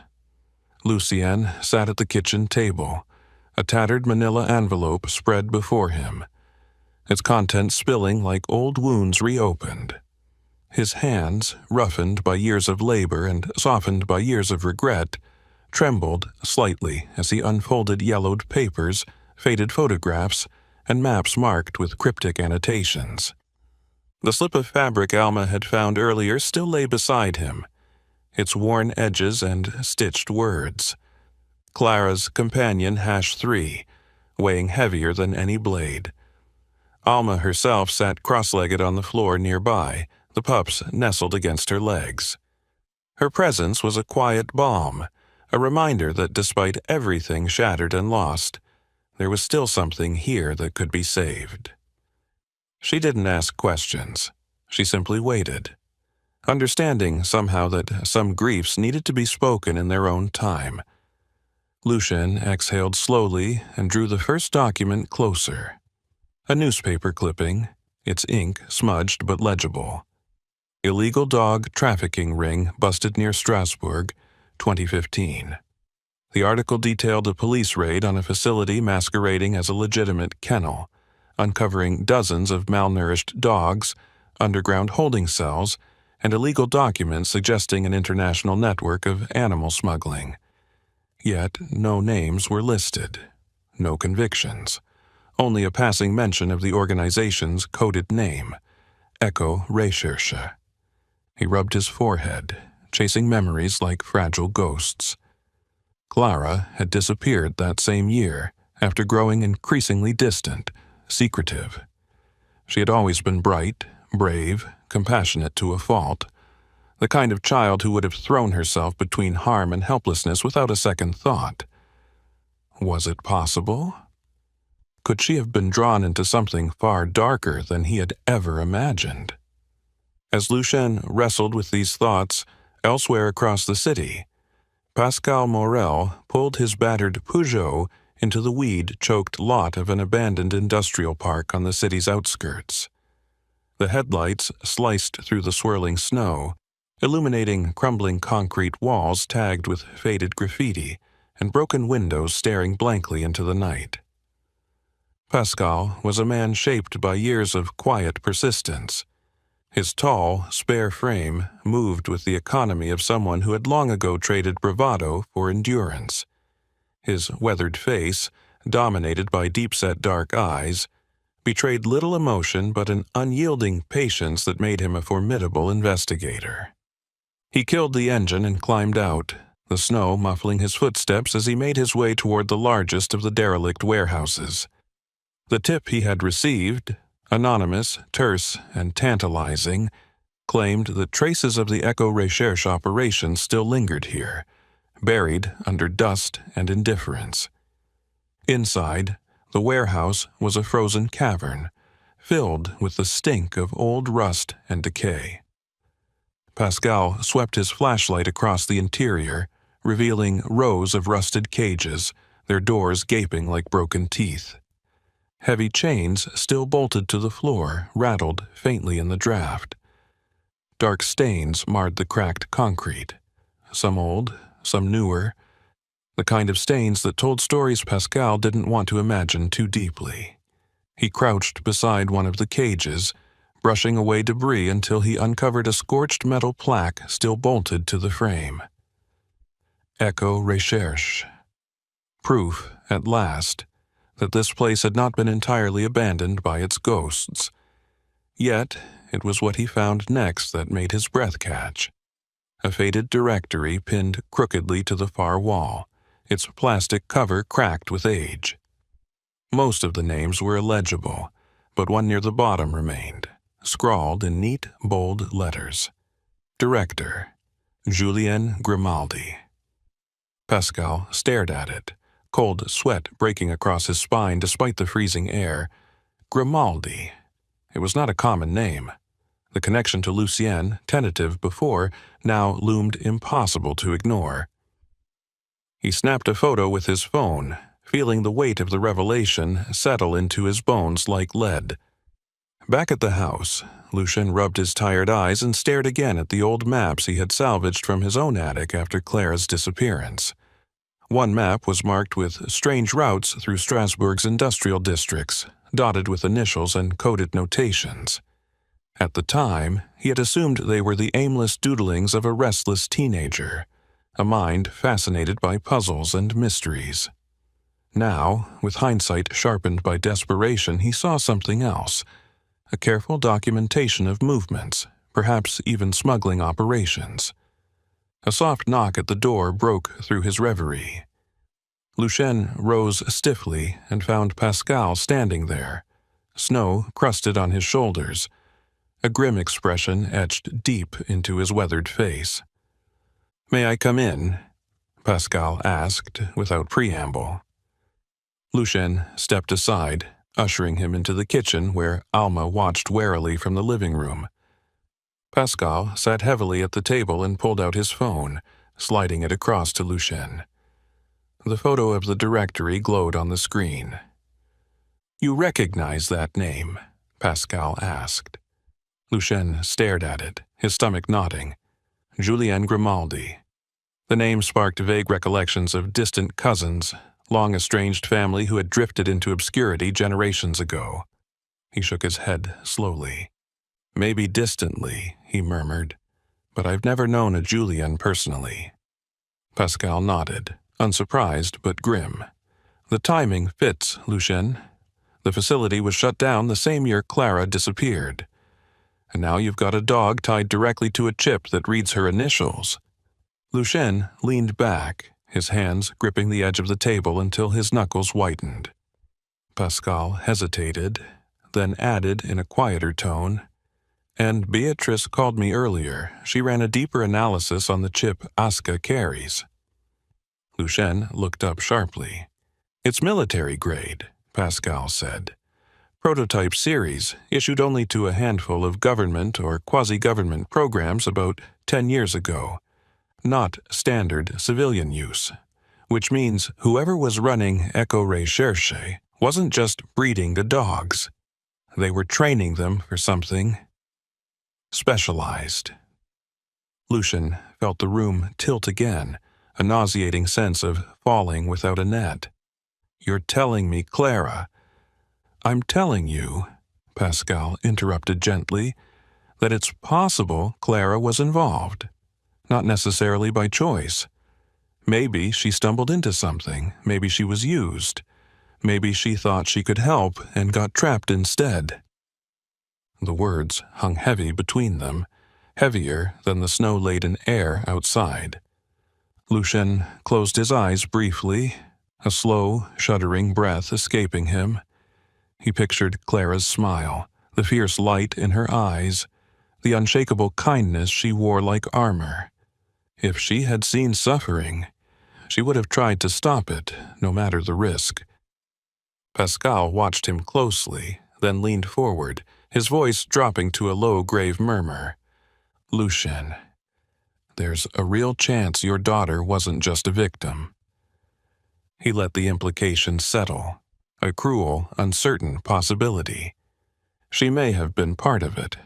Lucien sat at the kitchen table, a tattered manila envelope spread before him, its contents spilling like old wounds reopened. His hands, roughened by years of labor and softened by years of regret, trembled slightly as he unfolded yellowed papers, faded photographs, and maps marked with cryptic annotations. The slip of fabric Alma had found earlier still lay beside him, its worn edges and stitched words. Clara's companion, #3, weighing heavier than any blade. Alma herself sat cross-legged on the floor nearby, the pups nestled against her legs. Her presence was a quiet balm, a reminder that despite everything shattered and lost, There was still something here that could be saved. She didn't ask questions. She simply waited, understanding somehow that some griefs needed to be spoken in their own time. Lucien exhaled slowly and drew the first document closer. A newspaper clipping, its ink smudged but legible. Illegal dog trafficking ring busted near Strasbourg, 2015. The article detailed a police raid on a facility masquerading as a legitimate kennel, uncovering dozens of malnourished dogs, underground holding cells, and illegal documents suggesting an international network of animal smuggling. Yet no names were listed, no convictions, only a passing mention of the organization's coded name, Echo Recherche. He rubbed his forehead, chasing memories like fragile ghosts. Clara had disappeared that same year after growing increasingly distant, secretive. She had always been bright, brave, compassionate to a fault, the kind of child who would have thrown herself between harm and helplessness without a second thought. Was it possible? Could she have been drawn into something far darker than he had ever imagined? As Lucien wrestled with these thoughts, elsewhere across the city, Pascal Morel pulled his battered Peugeot into the weed-choked lot of an abandoned industrial park on the city's outskirts. The headlights sliced through the swirling snow, illuminating crumbling concrete walls tagged with faded graffiti and broken windows staring blankly into the night. Pascal was a man shaped by years of quiet persistence. His tall, spare frame moved with the economy of someone who had long ago traded bravado for endurance. His weathered face, dominated by deep-set dark eyes, betrayed little emotion but an unyielding patience that made him a formidable investigator. He killed the engine and climbed out, the snow muffling his footsteps as he made his way toward the largest of the derelict warehouses. The tip he had received, anonymous, terse, and tantalizing, claimed that traces of the Echo Recherche operation still lingered here, buried under dust and indifference. Inside, the warehouse was a frozen cavern, filled with the stink of old rust and decay. Pascal swept his flashlight across the interior, revealing rows of rusted cages, their doors gaping like broken teeth. Heavy chains still bolted to the floor rattled faintly in the draft. Dark stains marred the cracked concrete, some old, some newer, the kind of stains that told stories Pascal didn't want to imagine too deeply. He crouched beside one of the cages, brushing away debris until he uncovered a scorched metal plaque still bolted to the frame. Echo Recherche. Proof, at last, that this place had not been entirely abandoned by its ghosts. Yet, it was what he found next that made his breath catch. A faded directory pinned crookedly to the far wall, its plastic cover cracked with age. Most of the names were illegible, but one near the bottom remained, scrawled in neat, bold letters. Director, Julien Grimaldi. Pascal stared at it, cold sweat breaking across his spine despite the freezing air. Grimaldi. It was not a common name. The connection to Lucien, tentative before, now loomed impossible to ignore. He snapped a photo with his phone, feeling the weight of the revelation settle into his bones like lead. Back at the house, Lucien rubbed his tired eyes and stared again at the old maps he had salvaged from his own attic after Clara's disappearance. One map was marked with strange routes through Strasbourg's industrial districts, dotted with initials and coded notations. At the time, he had assumed they were the aimless doodlings of a restless teenager, a mind fascinated by puzzles and mysteries. Now, with hindsight sharpened by desperation, he saw something else, a careful documentation of movements, perhaps even smuggling operations. A soft knock at the door broke through his reverie. Lucien rose stiffly and found Pascal standing there, snow crusted on his shoulders, a grim expression etched deep into his weathered face. "May I come in?" Pascal asked without preamble. Lucien stepped aside, ushering him into the kitchen where Alma watched warily from the living room. Pascal sat heavily at the table and pulled out his phone, sliding it across to Lucien. The photo of the directory glowed on the screen. "You recognize that name?" Pascal asked. Lucien stared at it, his stomach knotting. Julien Grimaldi. The name sparked vague recollections of distant cousins, long-estranged family who had drifted into obscurity generations ago. He shook his head slowly. "Maybe distantly," he murmured, "but I've never known a Julien personally." Pascal nodded, unsurprised but grim. "The timing fits, Lucien. The facility was shut down the same year Clara disappeared. And now you've got a dog tied directly to a chip that reads her initials." Lucien leaned back, his hands gripping the edge of the table until his knuckles whitened. Pascal hesitated, then added in a quieter tone, "And Beatrice called me earlier. She ran a deeper analysis on the chip Aska carries." Lucien looked up sharply. "It's military grade," Pascal said. "Prototype series, issued only to a handful of government or quasi-government programs about 10 years ago. Not standard civilian use. Which means whoever was running Echo Recherche wasn't just breeding the dogs. They were training them for something specialized." Lucien felt the room tilt again, a nauseating sense of falling without a net. "You're telling me Clara—" "I'm telling you," Pascal interrupted gently, "that it's possible Clara was involved. Not necessarily by choice. Maybe she stumbled into something, maybe she was used. Maybe she thought she could help and got trapped instead." The words hung heavy between them, heavier than the snow-laden air outside. Lucien closed his eyes briefly, a slow, shuddering breath escaping him. He pictured Clara's smile, the fierce light in her eyes, the unshakable kindness she wore like armor. If she had seen suffering, she would have tried to stop it, no matter the risk. Pascal watched him closely, then leaned forward, his voice dropping to a low, grave murmur. "Lucien, there's a real chance your daughter wasn't just a victim." He let the implication settle, a cruel, uncertain possibility. She may have been part of it.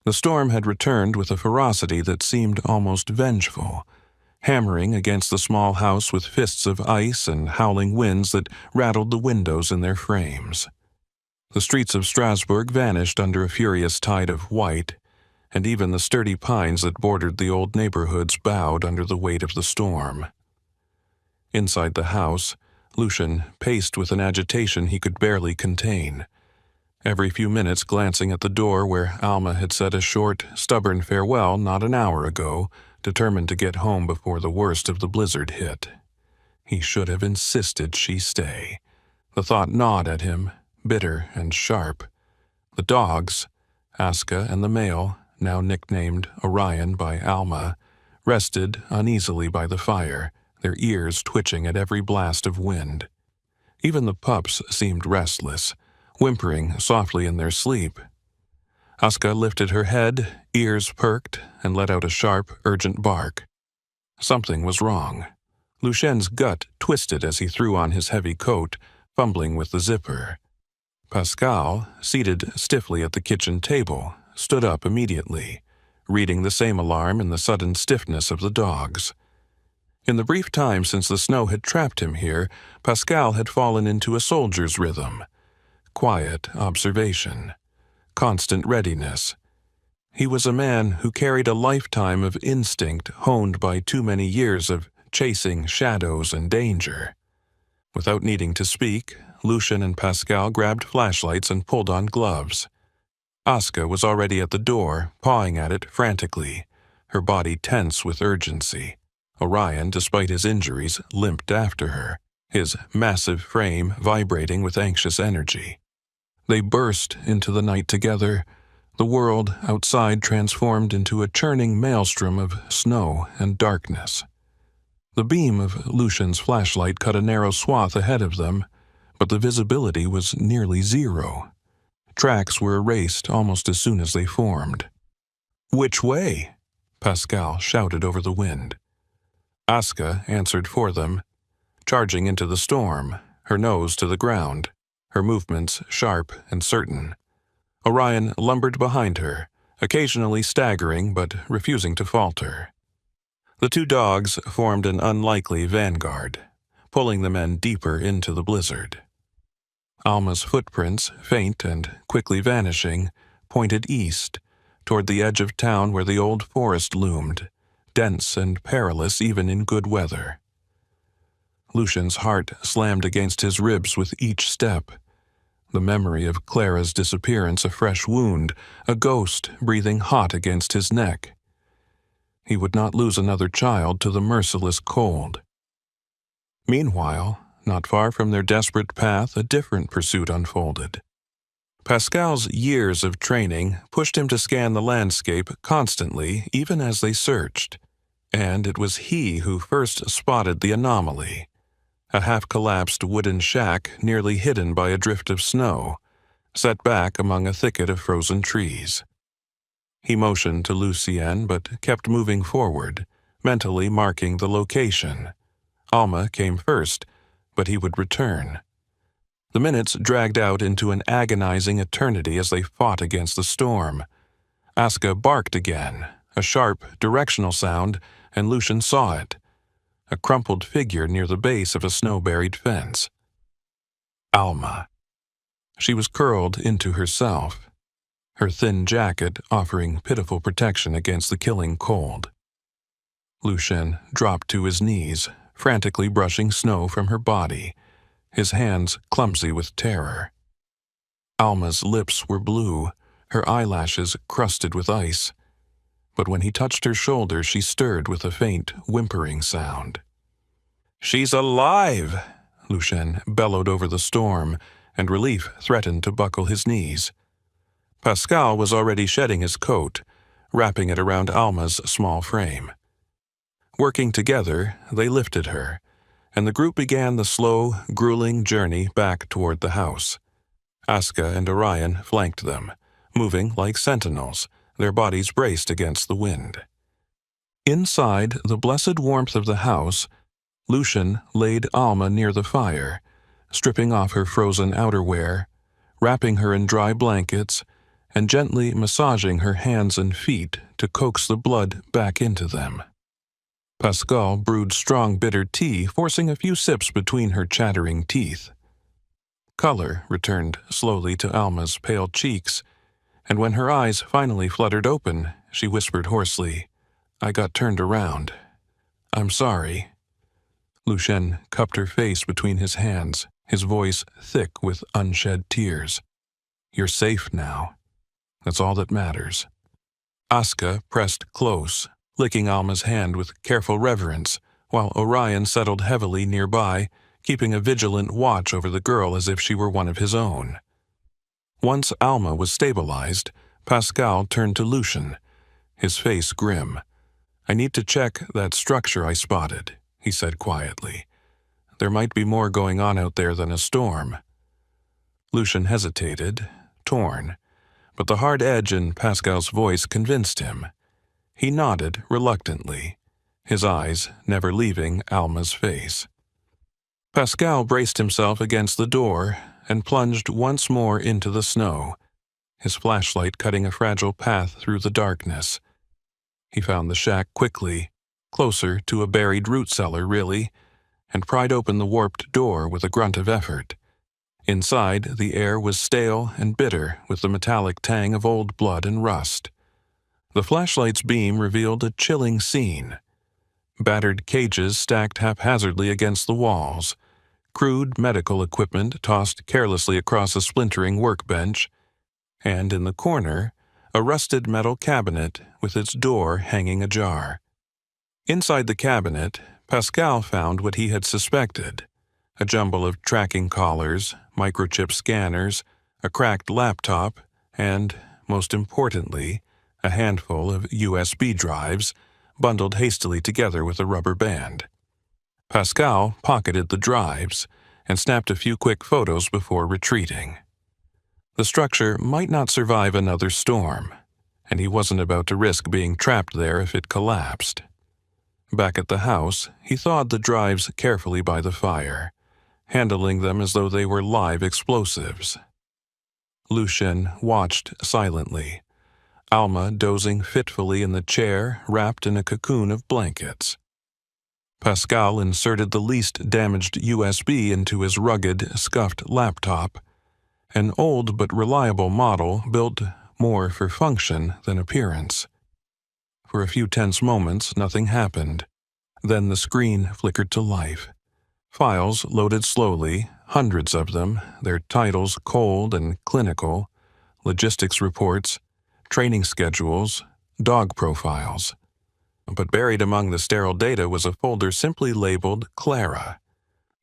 The storm had returned with a ferocity that seemed almost vengeful, hammering against the small house with fists of ice and howling winds that rattled the windows in their frames. The streets of Strasbourg vanished under a furious tide of white, and even the sturdy pines that bordered the old neighborhoods bowed under the weight of the storm. Inside the house, Lucien paced with an agitation he could barely contain, every few minutes glancing at the door where Alma had said a short, stubborn farewell not an hour ago, determined to get home before the worst of the blizzard hit. He should have insisted she stay. The thought gnawed at him, bitter and sharp. The dogs, Aska and the male, now nicknamed Orion by Alma, rested uneasily by the fire, their ears twitching at every blast of wind. Even the pups seemed restless, whimpering softly in their sleep. Aska lifted her head, ears perked, and let out a sharp, urgent bark. Something was wrong. Lucien's gut twisted as he threw on his heavy coat, fumbling with the zipper. Pascal, seated stiffly at the kitchen table, stood up immediately, reading the same alarm in the sudden stiffness of the dogs. In the brief time since the snow had trapped him here, Pascal had fallen into a soldier's rhythm. Quiet observation, constant readiness. He was a man who carried a lifetime of instinct honed by too many years of chasing shadows and danger. Without needing to speak, Lucien and Pascal grabbed flashlights and pulled on gloves. Aska was already at the door, pawing at it frantically, her body tense with urgency. Orion, despite his injuries, limped after her, his massive frame vibrating with anxious energy. They burst into the night together, the world outside transformed into a churning maelstrom of snow and darkness. The beam of Lucien's flashlight cut a narrow swath ahead of them, but the visibility was nearly zero. Tracks were erased almost as soon as they formed. "Which way?" Pascal shouted over the wind. Aska answered for them, charging into the storm, her nose to the ground, her movements sharp and certain. Orion lumbered behind her, occasionally staggering but refusing to falter. The two dogs formed an unlikely vanguard, pulling the men deeper into the blizzard. Alma's footprints, faint and quickly vanishing, pointed east, toward the edge of town where the old forest loomed, dense and perilous even in good weather. Lucian's heart slammed against his ribs with each step. The memory of Clara's disappearance a fresh wound, a ghost breathing hot against his neck. He would not lose another child to the merciless cold. Meanwhile, not far from their desperate path, a different pursuit unfolded. Pascal's years of training pushed him to scan the landscape constantly, even as they searched, and it was he who first spotted the anomaly. A half-collapsed wooden shack nearly hidden by a drift of snow, set back among a thicket of frozen trees. He motioned to Lucienne but kept moving forward, mentally marking the location. Alma came first, but he would return. The minutes dragged out into an agonizing eternity as they fought against the storm. Aska barked again, a sharp, directional sound, and Lucian saw it. A crumpled figure near the base of a snow-buried fence. Alma. She was curled into herself, her thin jacket offering pitiful protection against the killing cold. Lucian dropped to his knees, frantically brushing snow from her body, his hands clumsy with terror. Alma's lips were blue, her eyelashes crusted with ice, but when he touched her shoulder she stirred with a faint, whimpering sound. "She's alive!" Lucian bellowed over the storm, and relief threatened to buckle his knees. Pascal was already shedding his coat, wrapping it around Alma's small frame. Working together, they lifted her, and the group began the slow, grueling journey back toward the house. Aska and Orion flanked them, moving like sentinels, their bodies braced against the wind. Inside the blessed warmth of the house, Lucian laid Alma near the fire, stripping off her frozen outerwear, wrapping her in dry blankets, and gently massaging her hands and feet to coax the blood back into them. Pascal brewed strong bitter tea, forcing a few sips between her chattering teeth. Color returned slowly to Alma's pale cheeks, and when her eyes finally fluttered open, she whispered hoarsely, "I got turned around. I'm sorry." Lucian cupped her face between his hands, his voice thick with unshed tears. "You're safe now. That's all that matters." Aska pressed close, licking Alma's hand with careful reverence, while Orion settled heavily nearby, keeping a vigilant watch over the girl as if she were one of his own. Once Alma was stabilized, Pascal turned to Lucian, his face grim. "I need to check that structure I spotted," he said quietly. "There might be more going on out there than a storm." Lucian hesitated, torn, but the hard edge in Pascal's voice convinced him. He nodded reluctantly, his eyes never leaving Alma's face. Pascal braced himself against the door and plunged once more into the snow, his flashlight cutting a fragile path through the darkness. He found the shack quickly, closer to a buried root cellar, really, and pried open the warped door with a grunt of effort. Inside, the air was stale and bitter with the metallic tang of old blood and rust. The flashlight's beam revealed a chilling scene. Battered cages stacked haphazardly against the walls, crude medical equipment tossed carelessly across a splintering workbench, and in the corner, a rusted metal cabinet with its door hanging ajar. Inside the cabinet, Pascal found what he had suspected: a jumble of tracking collars, microchip scanners, a cracked laptop, and, most importantly, a handful of USB drives, bundled hastily together with a rubber band. Pascal pocketed the drives, and snapped a few quick photos before retreating. The structure might not survive another storm, and he wasn't about to risk being trapped there if it collapsed. Back at the house, he thawed the drives carefully by the fire, handling them as though they were live explosives. Lucien watched silently, Alma dozing fitfully in the chair wrapped in a cocoon of blankets. Pascal inserted the least damaged USB into his rugged, scuffed laptop, an old but reliable model built more for function than appearance. For a few tense moments, nothing happened. Then the screen flickered to life. Files loaded slowly, hundreds of them, their titles cold and clinical, logistics reports, training schedules, dog profiles. But buried among the sterile data was a folder simply labeled Clara.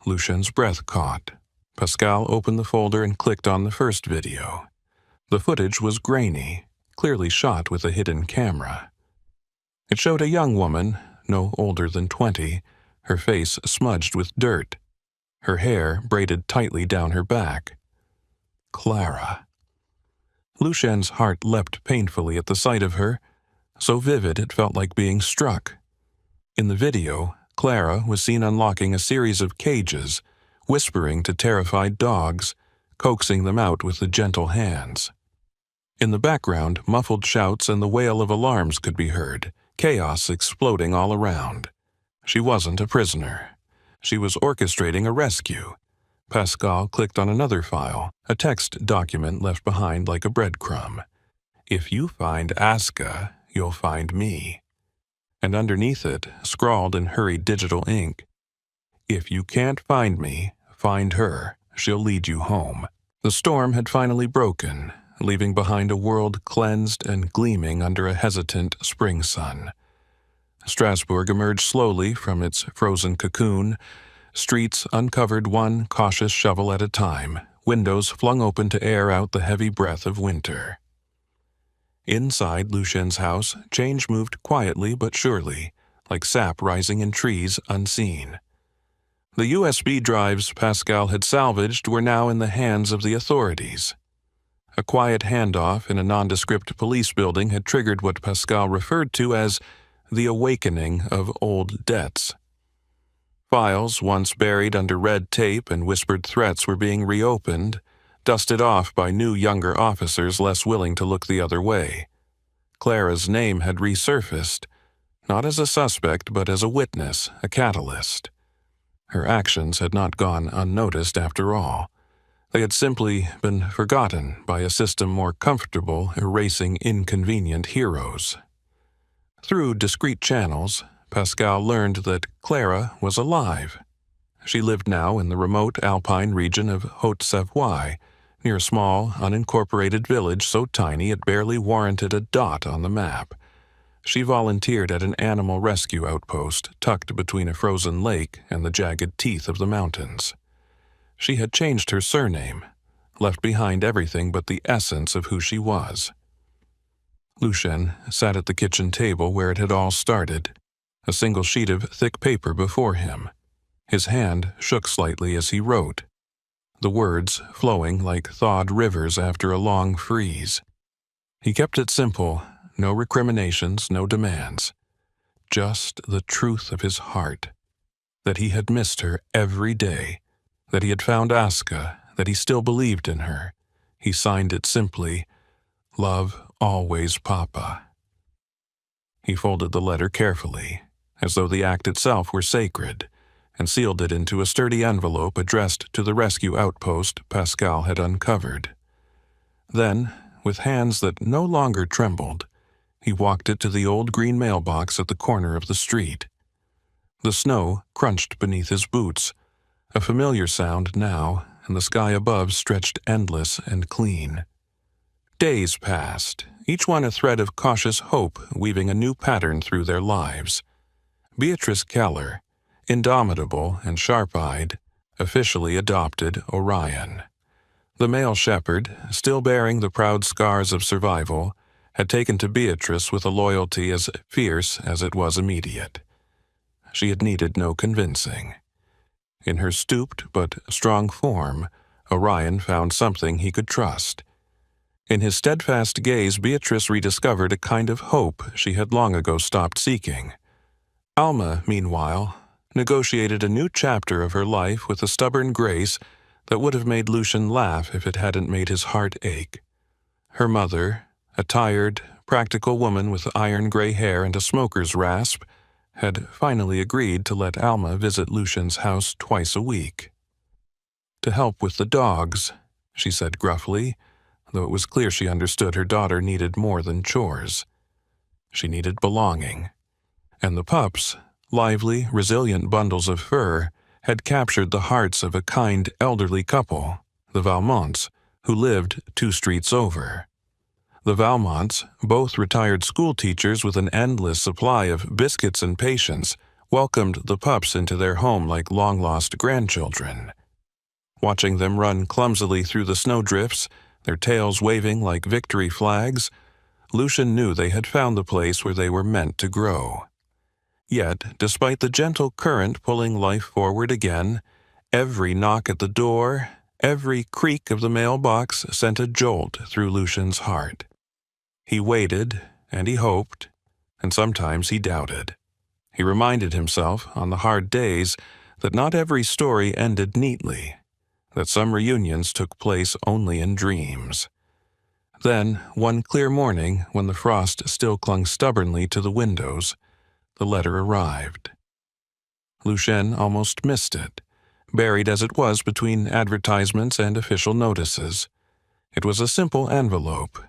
Lucien's breath caught. Pascal opened the folder and clicked on the first video. The footage was grainy, clearly shot with a hidden camera. It showed a young woman, no older than 20, her face smudged with dirt, her hair braided tightly down her back. Clara. Lucien's heart leapt painfully at the sight of her, so vivid it felt like being struck. In the video, Clara was seen unlocking a series of cages, whispering to terrified dogs, coaxing them out with the gentle hands. In the background, muffled shouts and the wail of alarms could be heard, chaos exploding all around. She wasn't a prisoner. She was orchestrating a rescue. Pascal clicked on another file, a text document left behind like a breadcrumb. "If you find Aska, you'll find me." And underneath it, scrawled in hurried digital ink, "If you can't find me, find her. She'll lead you home." The storm had finally broken, leaving behind a world cleansed and gleaming under a hesitant spring sun. Strasbourg emerged slowly from its frozen cocoon, streets uncovered one cautious shovel at a time, windows flung open to air out the heavy breath of winter. Inside Lucien's house, change moved quietly but surely, like sap rising in trees unseen. The USB drives Pascal had salvaged were now in the hands of the authorities. A quiet handoff in a nondescript police building had triggered what Pascal referred to as the awakening of old debts. Files once buried under red tape and whispered threats were being reopened, dusted off by new younger officers less willing to look the other way. Clara's name had resurfaced, not as a suspect but as a witness, a catalyst. Her actions had not gone unnoticed after all. They had simply been forgotten by a system more comfortable erasing inconvenient heroes. Through discreet channels, Pascal learned that Clara was alive. She lived now in the remote alpine region of Haute-Savoie, near a small, unincorporated village so tiny it barely warranted a dot on the map. She volunteered at an animal rescue outpost tucked between a frozen lake and the jagged teeth of the mountains. She had changed her surname, left behind everything but the essence of who she was. Lucien sat at the kitchen table where it had all started, a single sheet of thick paper before him. His hand shook slightly as he wrote, the words flowing like thawed rivers after a long freeze. He kept it simple, no recriminations, no demands. Just the truth of his heart, that he had missed her every day, that he had found Aska, that he still believed in her. He signed it simply, "Love always, Papa." He folded the letter carefully, as though the act itself were sacred, and sealed it into a sturdy envelope addressed to the rescue outpost Pascal had uncovered. Then, with hands that no longer trembled, he walked it to the old green mailbox at the corner of the street. The snow crunched beneath his boots, a familiar sound now, and the sky above stretched endless and clean. Days passed, each one a thread of cautious hope weaving a new pattern through their lives. Beatrice Keller, indomitable and sharp-eyed, officially adopted Orion. The male shepherd, still bearing the proud scars of survival, had taken to Beatrice with a loyalty as fierce as it was immediate. She had needed no convincing. In her stooped but strong form, Orion found something he could trust. In his steadfast gaze, Beatrice rediscovered a kind of hope she had long ago stopped seeking. Alma, meanwhile, negotiated a new chapter of her life with a stubborn grace that would have made Lucian laugh if it hadn't made his heart ache. Her mother, a tired, practical woman with iron gray hair and a smoker's rasp, had finally agreed to let Alma visit Lucian's house twice a week. "To help with the dogs," she said gruffly, though it was clear she understood her daughter needed more than chores. She needed belonging. And the pups, lively, resilient bundles of fur, had captured the hearts of a kind elderly couple, the Valmonts, who lived 2 streets over. The Valmonts, both retired school teachers with an endless supply of biscuits and patience, welcomed the pups into their home like long-lost grandchildren. Watching them run clumsily through the snowdrifts, their tails waving like victory flags, Lucian knew they had found the place where they were meant to grow. Yet, despite the gentle current pulling life forward again, every knock at the door, every creak of the mailbox sent a jolt through Lucian's heart. He waited, and he hoped, and sometimes he doubted. He reminded himself, on the hard days, that not every story ended neatly, that some reunions took place only in dreams. Then, one clear morning, when the frost still clung stubbornly to the windows, the letter arrived. Lucian almost missed it, buried as it was between advertisements and official notices. It was a simple envelope,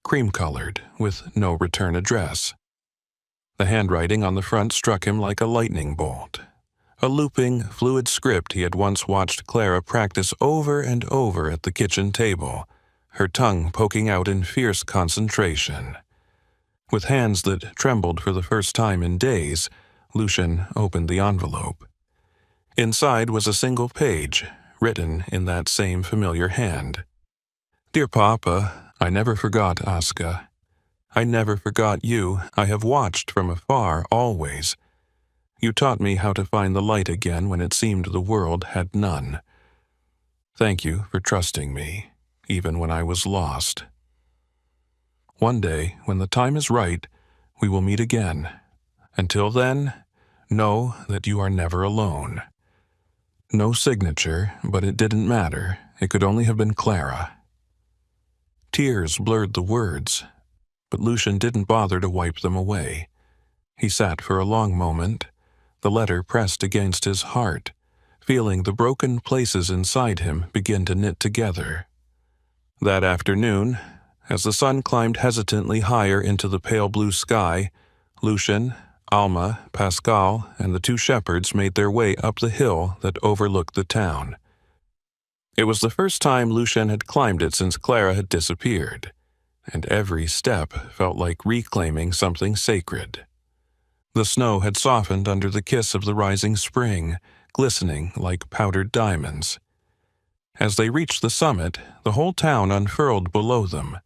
cream-colored, with no return address. The handwriting on the front struck him like a lightning bolt. A looping, fluid script he had once watched Clara practice over and over at the kitchen table, her tongue poking out in fierce concentration. With hands that trembled for the first time in days, Lucian opened the envelope. Inside was a single page, written in that same familiar hand. "Dear Papa, I never forgot Aska. I never forgot you. I have watched from afar always. You taught me how to find the light again when it seemed the world had none. Thank you for trusting me, even when I was lost. One day, when the time is right, we will meet again. Until then, know that you are never alone." No signature, but it didn't matter. It could only have been Clara. Tears blurred the words, but Lucian didn't bother to wipe them away. He sat for a long moment, the letter pressed against his heart, feeling the broken places inside him begin to knit together. That afternoon, as the sun climbed hesitantly higher into the pale blue sky, Lucian, Alma, Pascal, and the 2 shepherds made their way up the hill that overlooked the town. It was the first time Lucian had climbed it since Clara had disappeared, and every step felt like reclaiming something sacred. The snow had softened under the kiss of the rising spring, glistening like powdered diamonds. As they reached the summit, the whole town unfurled below them,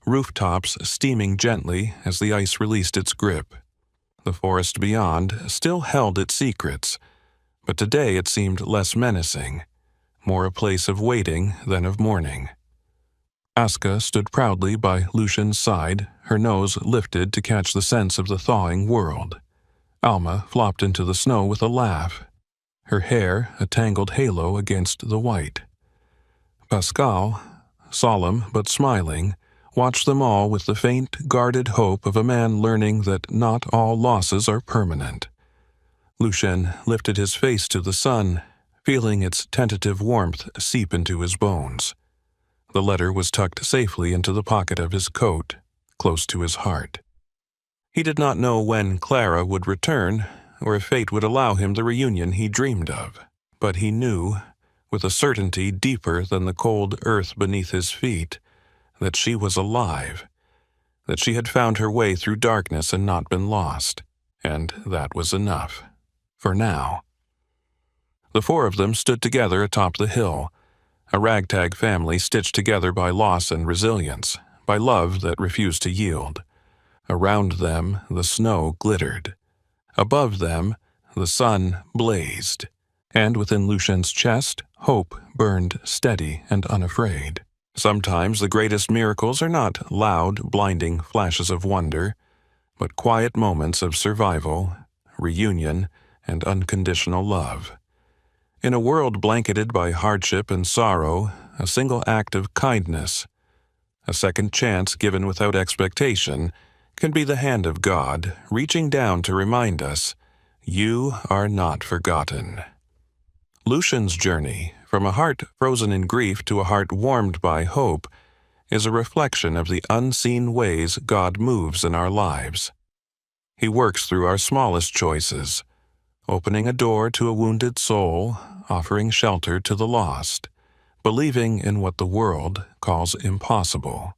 rooftops steaming gently as the ice released its grip. The forest beyond still held its secrets, but today it seemed less menacing, more a place of waiting than of mourning. Aska stood proudly by Lucian's side, her nose lifted to catch the sense of the thawing world. Alma flopped into the snow with a laugh, her hair a tangled halo against the white. Pascal, solemn but smiling, watched them all with the faint, guarded hope of a man learning that not all losses are permanent. Lucian lifted his face to the sun, feeling its tentative warmth seep into his bones. The letter was tucked safely into the pocket of his coat, close to his heart. He did not know when Clara would return, or if fate would allow him the reunion he dreamed of, but he knew, with a certainty deeper than the cold earth beneath his feet, that she was alive, that she had found her way through darkness and not been lost, and that was enough, for now. The 4 of them stood together atop the hill, a ragtag family stitched together by loss and resilience, by love that refused to yield. Around them, the snow glittered. Above them, the sun blazed. And within Lucien's chest, hope burned steady and unafraid. Sometimes the greatest miracles are not loud, blinding flashes of wonder, but quiet moments of survival, reunion, and unconditional love. In a world blanketed by hardship and sorrow, a single act of kindness, a second chance given without expectation, can be the hand of God reaching down to remind us, you are not forgotten. Lucien's journey, from a heart frozen in grief to a heart warmed by hope, is a reflection of the unseen ways God moves in our lives. He works through our smallest choices, opening a door to a wounded soul, offering shelter to the lost, believing in what the world calls impossible.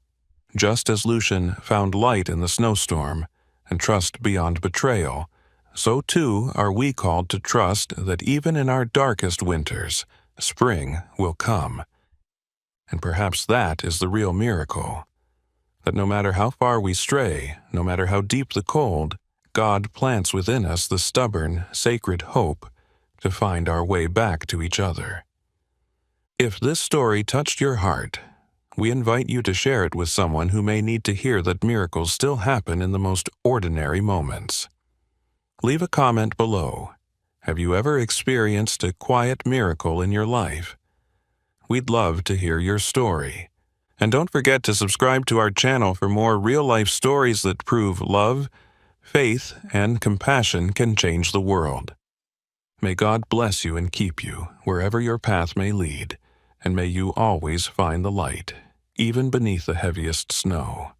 Just as Lucien found light in the snowstorm and trust beyond betrayal, so too are we called to trust that even in our darkest winters, spring will come. And perhaps that is the real miracle, that no matter how far we stray, no matter how deep the cold, God plants within us the stubborn, sacred hope to find our way back to each other. If this story touched your heart, we invite you to share it with someone who may need to hear that miracles still happen in the most ordinary moments. Leave a comment below. Have you ever experienced a quiet miracle in your life? We'd love to hear your story. And don't forget to subscribe to our channel for more real-life stories that prove love, faith, and compassion can change the world. May God bless you and keep you wherever your path may lead, and may you always find the light, even beneath the heaviest snow.